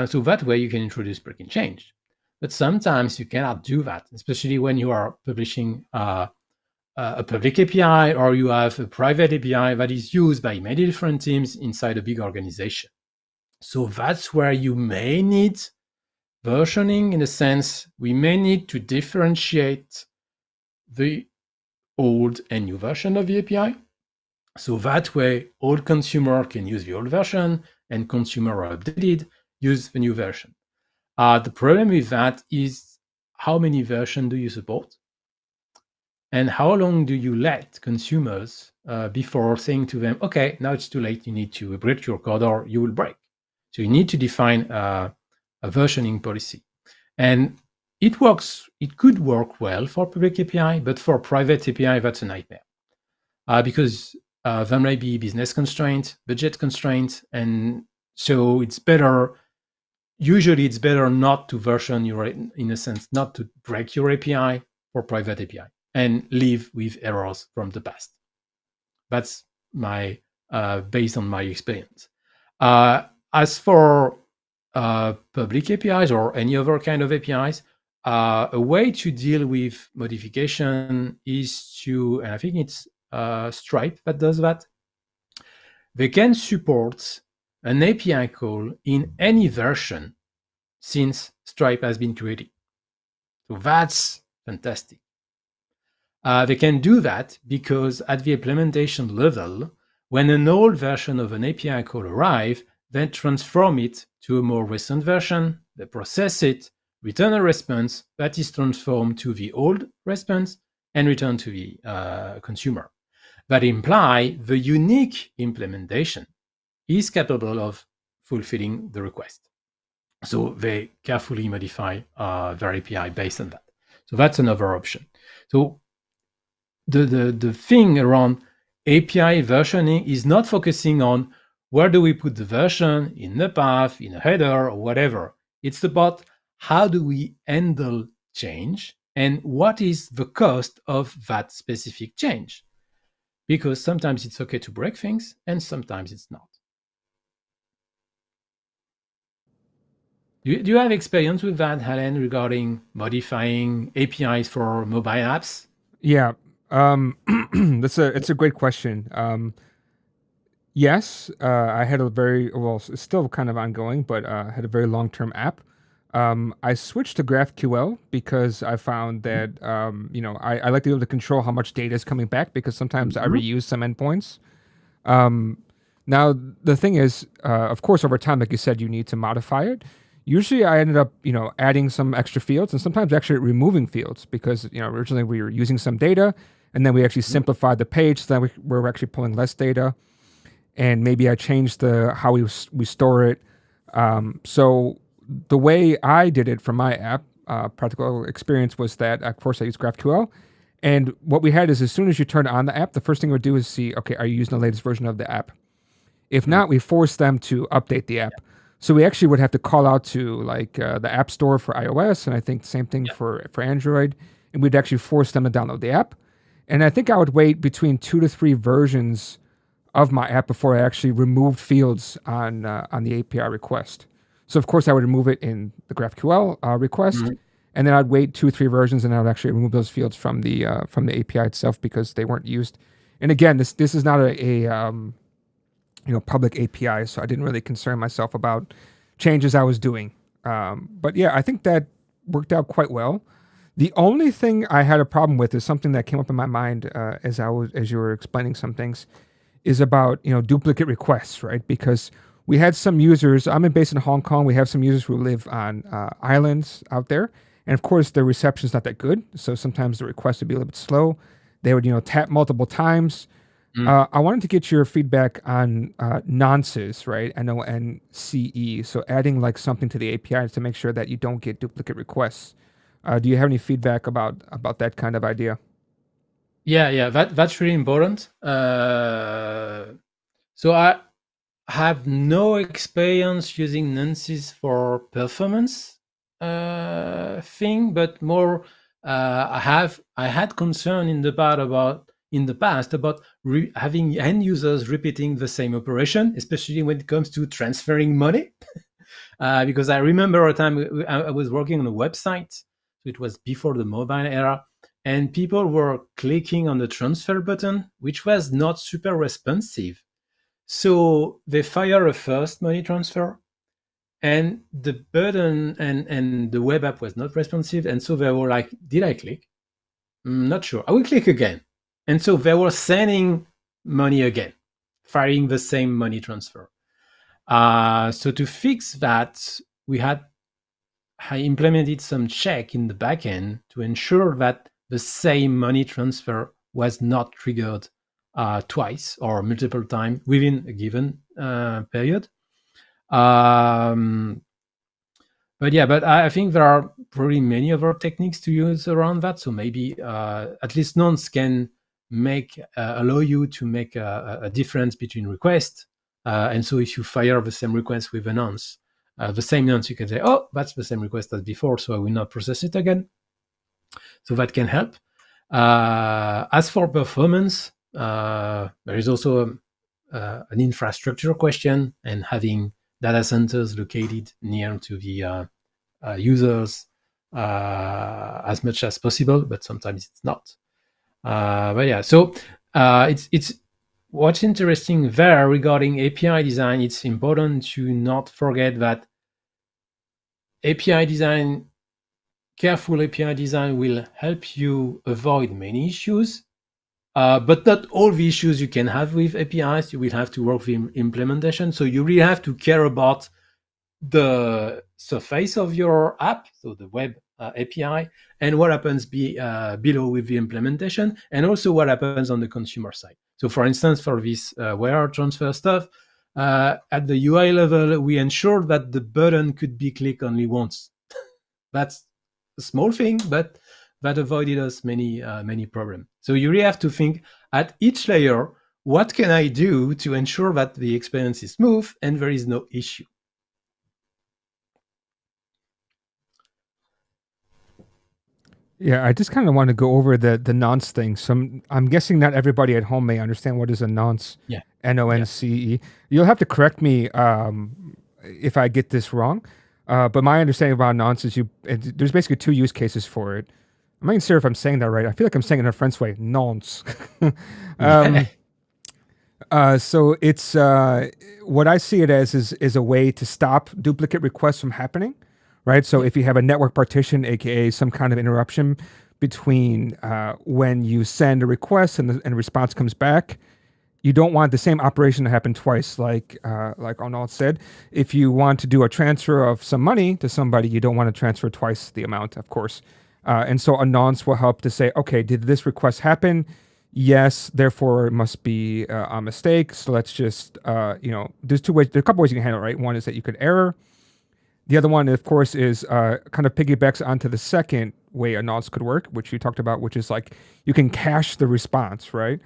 So that way you can introduce breaking change. But sometimes you cannot do that, especially when you are publishing a public API or you have a private API that is used by many different teams inside a big organization. So that's where you may need versioning. In a sense, we may need to differentiate the old and new version of the API. So that way, old consumer can use the old version and consumer are updated, use the new version. The problem with that is how many versions do you support? And how long do you let consumers before saying to them, okay, now it's too late, you need to upgrade your code or you will break. So you need to define a versioning policy. And it works, it could work well for public API, but for private API, that's a nightmare. Because there may be business constraints, budget constraints, and so it's better, usually it's better not to version your, in a sense, not to break your API for private API and live with errors from the past. That's my based on my experience. As for public APIs or any other kind of APIs, a way to deal with modification is to, and I think it's Stripe that does that. They can support an API call in any version since Stripe has been created. So that's fantastic. They can do that because at the implementation level, when an old version of an API call arrives, they transform it to a more recent version, they process it, return a response that is transformed to the old response and returned to the consumer. That imply the unique implementation is capable of fulfilling the request. So they carefully modify their API based on that. So that's another option. So the thing around API versioning is not focusing on where do we put the version in the path, in a header, or whatever. It's about how do we handle change and what is the cost of that specific change. Because sometimes it's okay to break things and sometimes it's not. Do you have experience with that, Helen, regarding modifying APIs for mobile apps? Yeah, it's a great question. Yes, I had a very it's still kind of ongoing, but I had a very long-term app. I switched to GraphQL because I found that I like to be able to control how much data is coming back because sometimes I reuse some endpoints. Now the thing is, of course, over time, like you said, you need to modify it. Usually, I ended up adding some extra fields and sometimes actually removing fields because originally we were using some data and then we actually simplified the page so that we're actually pulling less data. And maybe I changed how we store it. So the way I did it for my app, practical experience was that, of course, I used GraphQL. And what we had is as soon as you turn on the app, the first thing we would do is see, okay, are you using the latest version of the app? If not, we force them to update the app. So we actually would have to call out to like the App Store for iOS, and I think the same thing for Android, and we'd actually force them to download the app. And I think I would wait between 2 to 3 versions of my app before I actually removed fields on the API request. So of course I would remove it in the GraphQL request, and then I'd wait 2 or 3 versions, and I would actually remove those fields from the API itself because they weren't used. And again, this is not a public API, so I didn't really concern myself about changes I was doing. But yeah, I think that worked out quite well. The only thing I had a problem with is something that came up in my mind as you were explaining some things, is about duplicate requests, right? Because we had some users. I'm based in Hong Kong. We have some users who live on islands out there, and of course the reception is not that good. So sometimes the request would be a little bit slow. They would tap multiple times. I wanted to get your feedback on nonces, right? NONCE. So adding like something to the API to make sure that you don't get duplicate requests. Do you have any feedback about that kind of idea? Yeah, that's really important. So I have no experience using nonces for performance thing, but more I had concern in the past about having end users repeating the same operation, especially when it comes to transferring money. Because I remember a time I was working on a website, so it was before the mobile era, and people were clicking on the transfer button, which was not super responsive. So they fire a first money transfer, and the button and the web app was not responsive, and so they were like, "Did I click? Not sure. I will click again." And so they were sending money again, firing the same money transfer. So to fix that, I implemented some check in the backend to ensure that the same money transfer was not triggered twice or multiple times within a given period. But I think there are probably many other techniques to use around that. So maybe at least nonce can allow you to make a difference between requests. And so if you fire the same request with a nonce, the same nonce, you can say, oh, that's the same request as before, so I will not process it again. So that can help. As for performance, there is also an infrastructure question, and having data centers located near to the users as much as possible, but sometimes it's not. But yeah, so it's what's interesting there regarding API design. It's important to not forget that careful API design will help you avoid many issues, but not all the issues you can have with APIs. You will have to work with implementation. So you really have to care about the surface of your app, so the web API, and what happens below with the implementation, and also what happens on the consumer side. So, for instance, for this wire transfer stuff, at the UI level, we ensured that the button could be clicked only once. That's a small thing, but that avoided us many problems. So you really have to think at each layer, what can I do to ensure that the experience is smooth and there is no issue? Yeah, I just kind of want to go over the nonce thing. I'm guessing not everybody at home may understand what is a nonce. Yeah. Nonce. You'll have to correct me if I get this wrong. But my understanding about nonce is there's basically two use cases for it. I'm not even sure if I'm saying that right. I feel like I'm saying it in a French way. Nonce. So it's what I see it as is a way to stop duplicate requests from happening, right? So if you have a network partition, aka some kind of interruption between when you send a request and the response comes back, you don't want the same operation to happen twice. Like Arnaud said, if you want to do a transfer of some money to somebody, you don't want to transfer twice the amount, of course. And so a nonce will help to say, okay, did this request happen? Yes, therefore it must be a mistake. So let's just, there's two ways, there's a couple ways you can handle it, right? One is that you could error. The other one, of course, is kind of piggybacks onto the second way a nonce could work, which you talked about, which is like you can cache the response, right?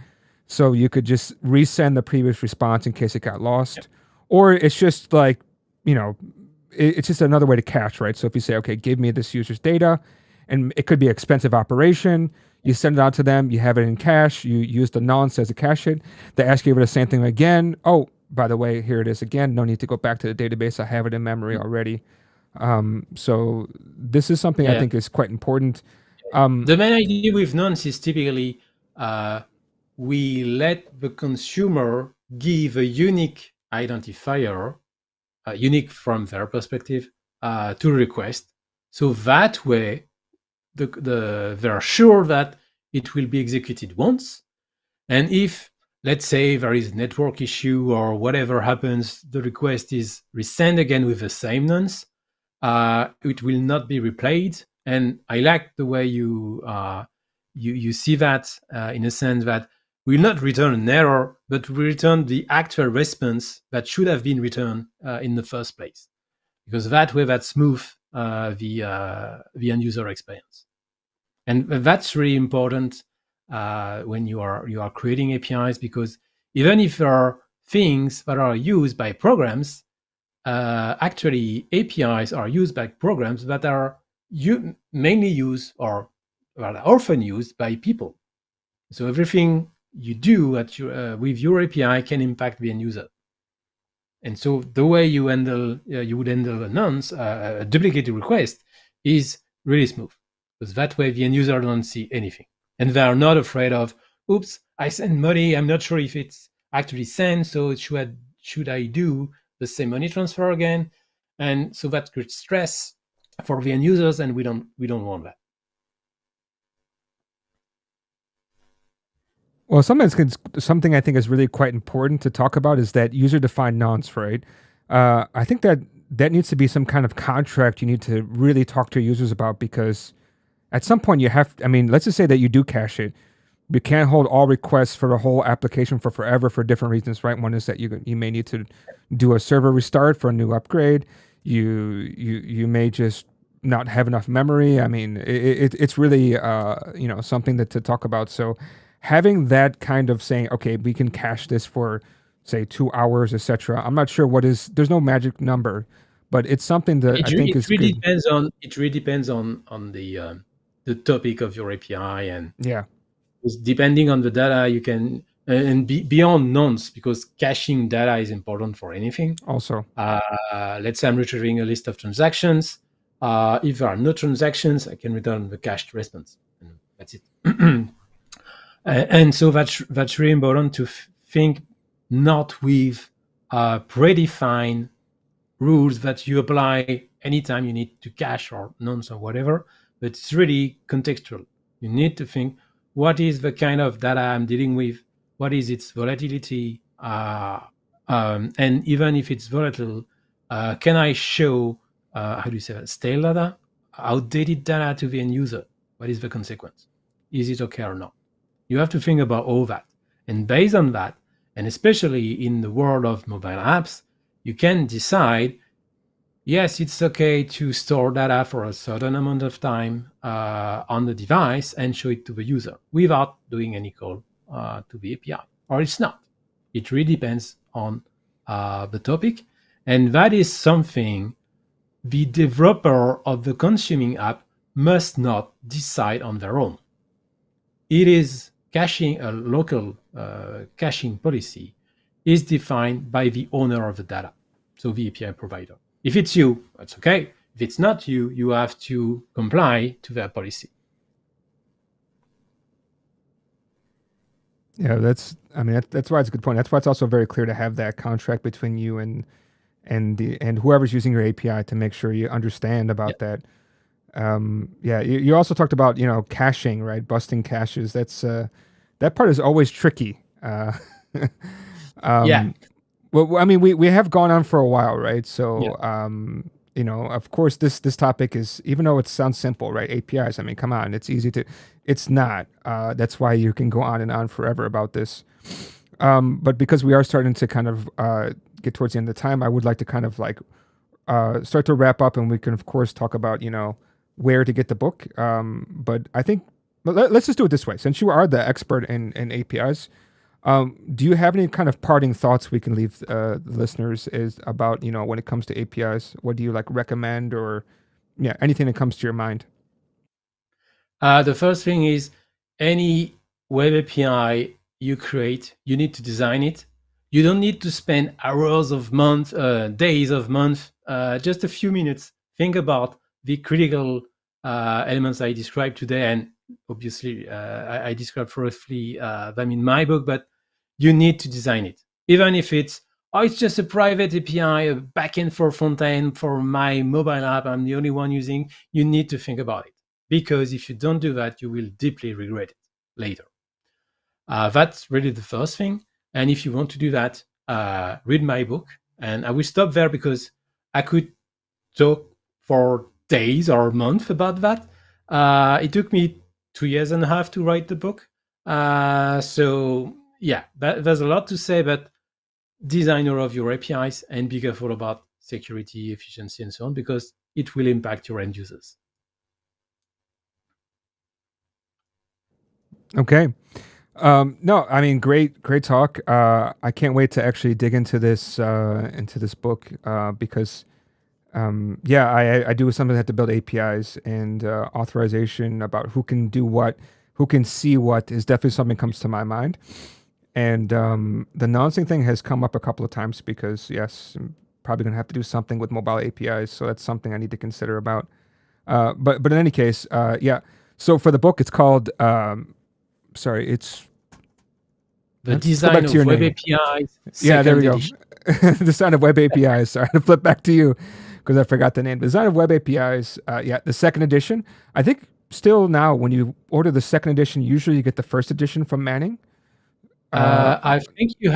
So you could just resend the previous response in case it got lost. Yep. Or it's just like, it's just another way to cache, right? So if you say, okay, give me this user's data, and it could be an expensive operation, you send it out to them, you have it in cache, you use the nonce as a cache hit. They ask you for the same thing again. Oh, by the way, here it is again. No need to go back to the database. I have it in memory already. So this is something I think is quite important. The main idea with nonce is typically we let the consumer give a unique identifier, unique from their perspective, to request. So that way, they're sure that it will be executed once. And if, let's say, there is a network issue or whatever happens, the request is resent again with the same nonce, it will not be replayed. And I like the way you see that in a sense that we will not return an error, but we return the actual response that should have been returned in the first place, because that way that smooth the end user experience. And that's really important when you are creating APIs, because even if there are things that are used by programs, actually APIs are used by programs that are mainly used or often used by people. So everything you do with your API can impact the end user. And so the way you would handle a nonce, a duplicated request, is really smooth, because that way the end user don't see anything, and they are not afraid of, oops, I sent money, I'm not sure if it's actually sent, so should I do the same money transfer again? And so that creates stress for the end users, and we don't want that. Well, something I think is really quite important to talk about is that user-defined nonce, right? I think that needs to be some kind of contract you need to really talk to users about, because at some point let's just say that you do cache it. You can't hold all requests for the whole application for forever for different reasons, right? One is that you may need to do a server restart for a new upgrade. You may just not have enough memory. I mean, it's really something to talk about. So having that kind of saying, okay, we can cache this for say 2 hours, etc. I'm not sure there's no magic number, but it's something that I think is really good. It really depends on the topic of your API, and yeah, depending on the data you can, and beyond nonce, because caching data is important for anything. Also, let's say I'm retrieving a list of transactions. If there are no transactions, I can return the cached response, and that's it. And so that's really important to think not with predefined rules that you apply anytime you need to cache or nonce or whatever, but it's really contextual. You need to think, what is the kind of data I'm dealing with? What is its volatility? And even if it's volatile, Can I show, how do you say that, stale data, outdated data to the end user? What is the consequence? Is it okay or not? You have to think about all that. And based on that, and especially in the world of mobile apps, you can decide, yes, it's okay to store data for a certain amount of time on the device and show it to the user without doing any call to the API, or it's not. It really depends on the topic. And that is something the developer of the consuming app must not decide on their own. It is caching, a local caching policy is defined by the owner of the data, so the API provider. If it's you, that's okay. If it's not you, you have to comply to their policy. Yeah, that's why it's a good point. That's why it's also very clear to have that contract between you and whoever's using your API to make sure you understand about that. You also talked about caching, right? Busting caches. That's that part is always tricky. Yeah. Well, I mean, we have gone on for a while, right? So, Yeah. of course, this topic is, even though it sounds simple, right? APIs. I mean, come on, it's easy to. It's not. That's why you can go on and on forever about this. But because we are starting to kind of get towards the end of the time, I would like to kind of like start to wrap up, and we can of course talk about where to get the book. But I think let's just do it this way. Since you are the expert in APIs, do you have any kind of parting thoughts we can leave the listeners is about when it comes to APIs? What do you like recommend, or anything that comes to your mind? The first thing is, any web API you create, you need to design it. You don't need to spend hours of month, days of month, just a few minutes. Think about the critical elements I described today, and obviously I described roughly them in my book, but you need to design it. Even if it's just a private API, a backend for front end for my mobile app, I'm the only one using, you need to think about it. Because if you don't do that, you will deeply regret it later. That's really the first thing. And if you want to do that, read my book. And I will stop there because I could talk for days or months about that. It took me 2.5 years to write the book. So yeah, there's a lot to say, but designer of your APIs and be careful about security, efficiency, and so on, because it will impact your end users. Okay. No, I mean, great talk. I can't wait to actually dig into this book because I do something that have to build APIs and authorization about who can do what, who can see what is definitely something comes to my mind. And the announcing thing has come up a couple of times because yes, I'm probably gonna have to do something with mobile APIs, so that's something I need to consider about. But in any case, yeah. So for the book, it's called. Sorry, it's. The Let's go back design to your of web name. APIs, Yeah, there we second go. edition. Design of web APIs. Sorry to flip back to you because I forgot the name. Design of web APIs. Yeah, the second edition. I think still now when you order the second edition, usually you get the first edition from Manning. I think you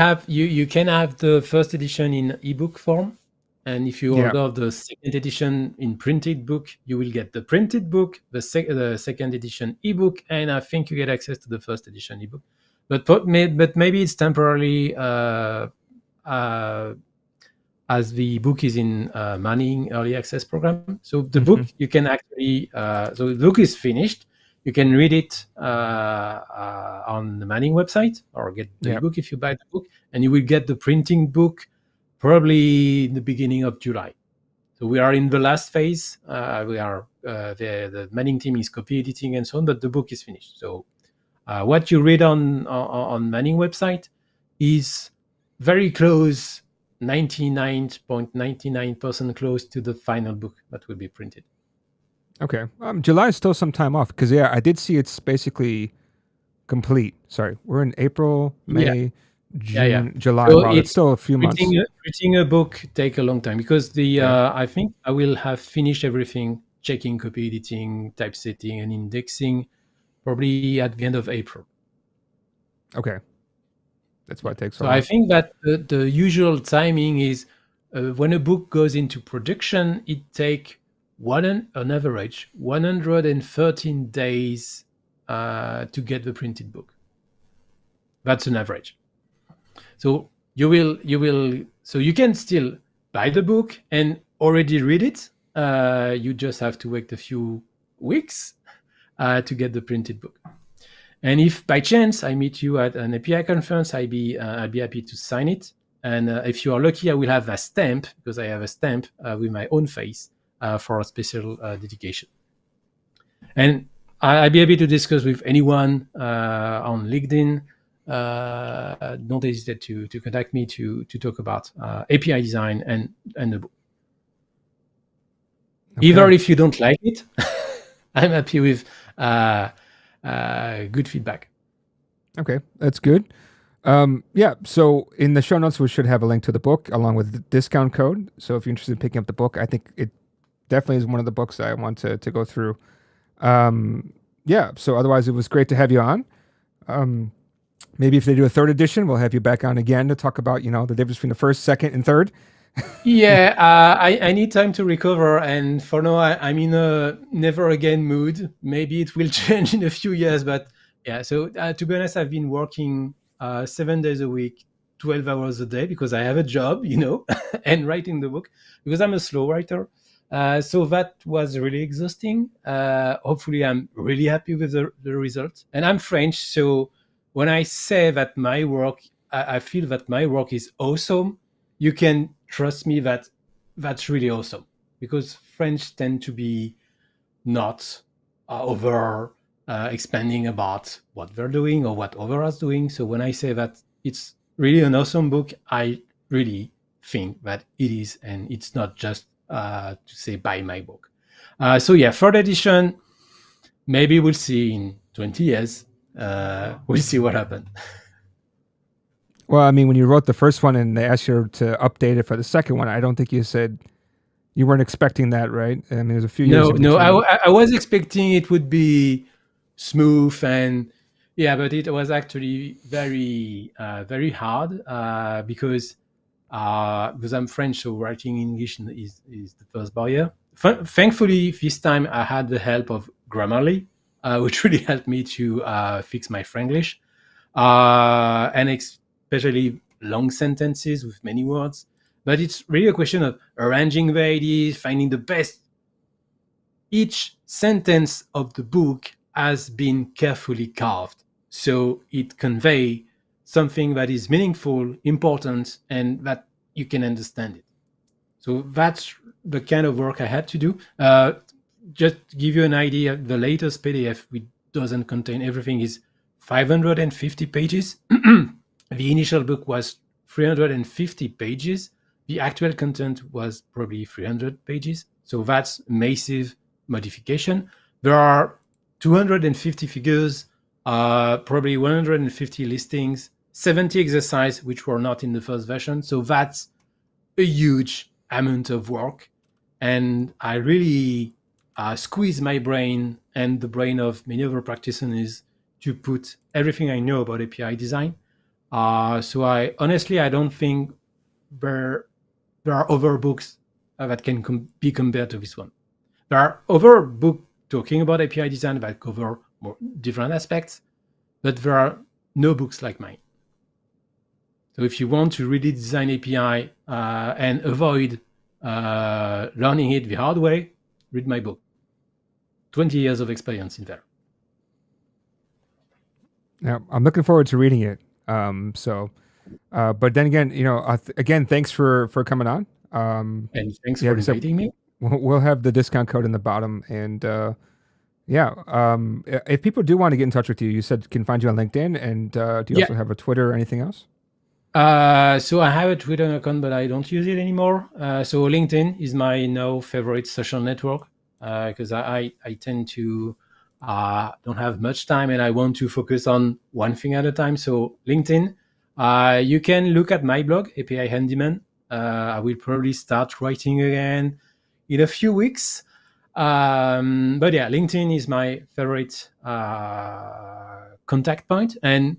can have the first edition in ebook form, and if you Yeah. order the second edition in printed book, you will get the printed book, the second edition ebook, and I think you get access to the first edition ebook. But maybe it's temporarily uh, as the book is in Manning early access program. So the book you can actually so the book is finished. You can read it on the Manning website or get the Yeah. ebook if you buy the book, and you will get the printing book probably in the beginning of July. So we are in the last phase. We are the Manning team is copy editing and so on, but the book is finished. So what you read on Manning website is very close, 99.99% close to the final book that will be printed. Okay. July is still some time off because yeah, I did see it's basically complete. Sorry, we're in April, Yeah, May, yeah. June, July. So Wow, that's it's still a few months. printing a book take a long time because Yeah. I think I will have finished everything, checking copy editing, typesetting, and indexing probably at the end of April. Okay. That's why Yeah. it takes so So I long. think that the usual timing is when a book goes into production, it takes on average 113 days to get the printed book. That's an average. So you can still buy the book and already read it. You just have to wait a few weeks to get the printed book. And if by chance I meet you at an API conference, I'd be happy to sign it. And if you are lucky, I will have a stamp, because I have a stamp with my own face for a special dedication. And I'd be happy to discuss with anyone on LinkedIn. Don't hesitate to contact me to talk about API design and the book. Okay. Even if you don't like it, I'm happy with good feedback. Okay, that's good. Yeah, so in the show notes, we should have a link to the book along with the discount code. So if you're interested in picking up the book, I think it definitely is one of the books I want to go through. Yeah, so otherwise, it was great to have you on. Maybe if they do a third edition, we'll have you back on again to talk about, the difference between the first, second, and third. Yeah, I need time to recover, and for now I'm in a never again mood. Maybe it will change in a few years, but yeah. So to be honest, I've been working 7 days a week, 12 hours a day, because I have a job, and writing the book because I'm a slow writer. So that was really exhausting. Hopefully, I'm really happy with the result. And I'm French, so when I say that my work, I feel that my work is awesome, you can trust me that that's really awesome, because French tend to be not over expanding about what they're doing or what others are doing. So when I say that it's really an awesome book, I really think that it is, and it's not just to say buy my book. So yeah, third edition, maybe we'll see in 20 years. We'll see what happens. Well, I mean, when you wrote the first one and they asked you to update it for the second one, I don't think you said you weren't expecting that, right? I mean, there's a few years. No, I was expecting it would be smooth, and yeah, but it was actually very hard because I'm French, so writing English is the first barrier. Thankfully, this time I had the help of Grammarly, which really helped me to fix my Franglish, and especially long sentences with many words. But it's really a question of arranging the ideas, finding the best. Each sentence of the book has been carefully carved, so it conveys something that is meaningful, important, and that you can understand it. So that's the kind of work I had to do. Just to give you an idea, the latest PDF, which doesn't contain everything, is 550 pages. The initial book was 350 pages. The actual content was probably 300 pages. So that's massive modification. There are 250 figures, probably 150 listings, 70 exercises, which were not in the first version. So that's a huge amount of work. And I really squeeze my brain and the brain of many other practitioners to put everything I know about API design. So I don't think there are other books that can be compared to this one. There are other books talking about API design that cover more different aspects, but there are no books like mine. So if you want to really design API and avoid learning it the hard way, read my book. 20 years of experience in there. Yeah, I'm looking forward to reading it. But then again, again, thanks for coming on. And thanks for inviting me. We'll have the discount code in the bottom, and if people do want to get in touch with you, you said can find you on LinkedIn, and do you also have a Twitter or anything else? So I have a Twitter account, but I don't use it anymore. So LinkedIn is my now favorite social network because I tend to don't have much time and I want to focus on one thing at a time. So LinkedIn, you can look at my blog, API Handyman. I will probably start writing again in a few weeks. But yeah, LinkedIn is my favorite contact point. And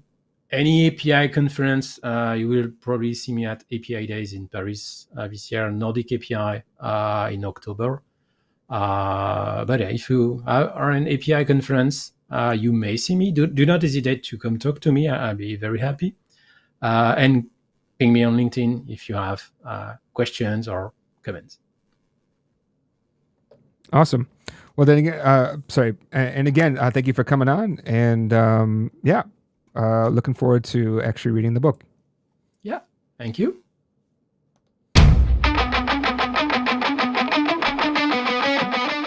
any API conference, you will probably see me at API Days in Paris this year, Nordic API in October. But if you are an API conference, you may see me. Do not hesitate to come talk to me. I'll be very happy. And ping me on LinkedIn if you have questions or comments. Awesome. Well, then again, sorry. And again, thank you for coming on. And yeah, looking forward to actually reading the book. Yeah, thank you.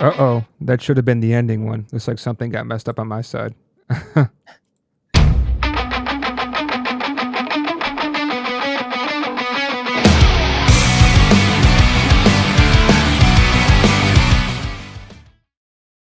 Uh-oh, that should have been the ending one. Looks like something got messed up on my side.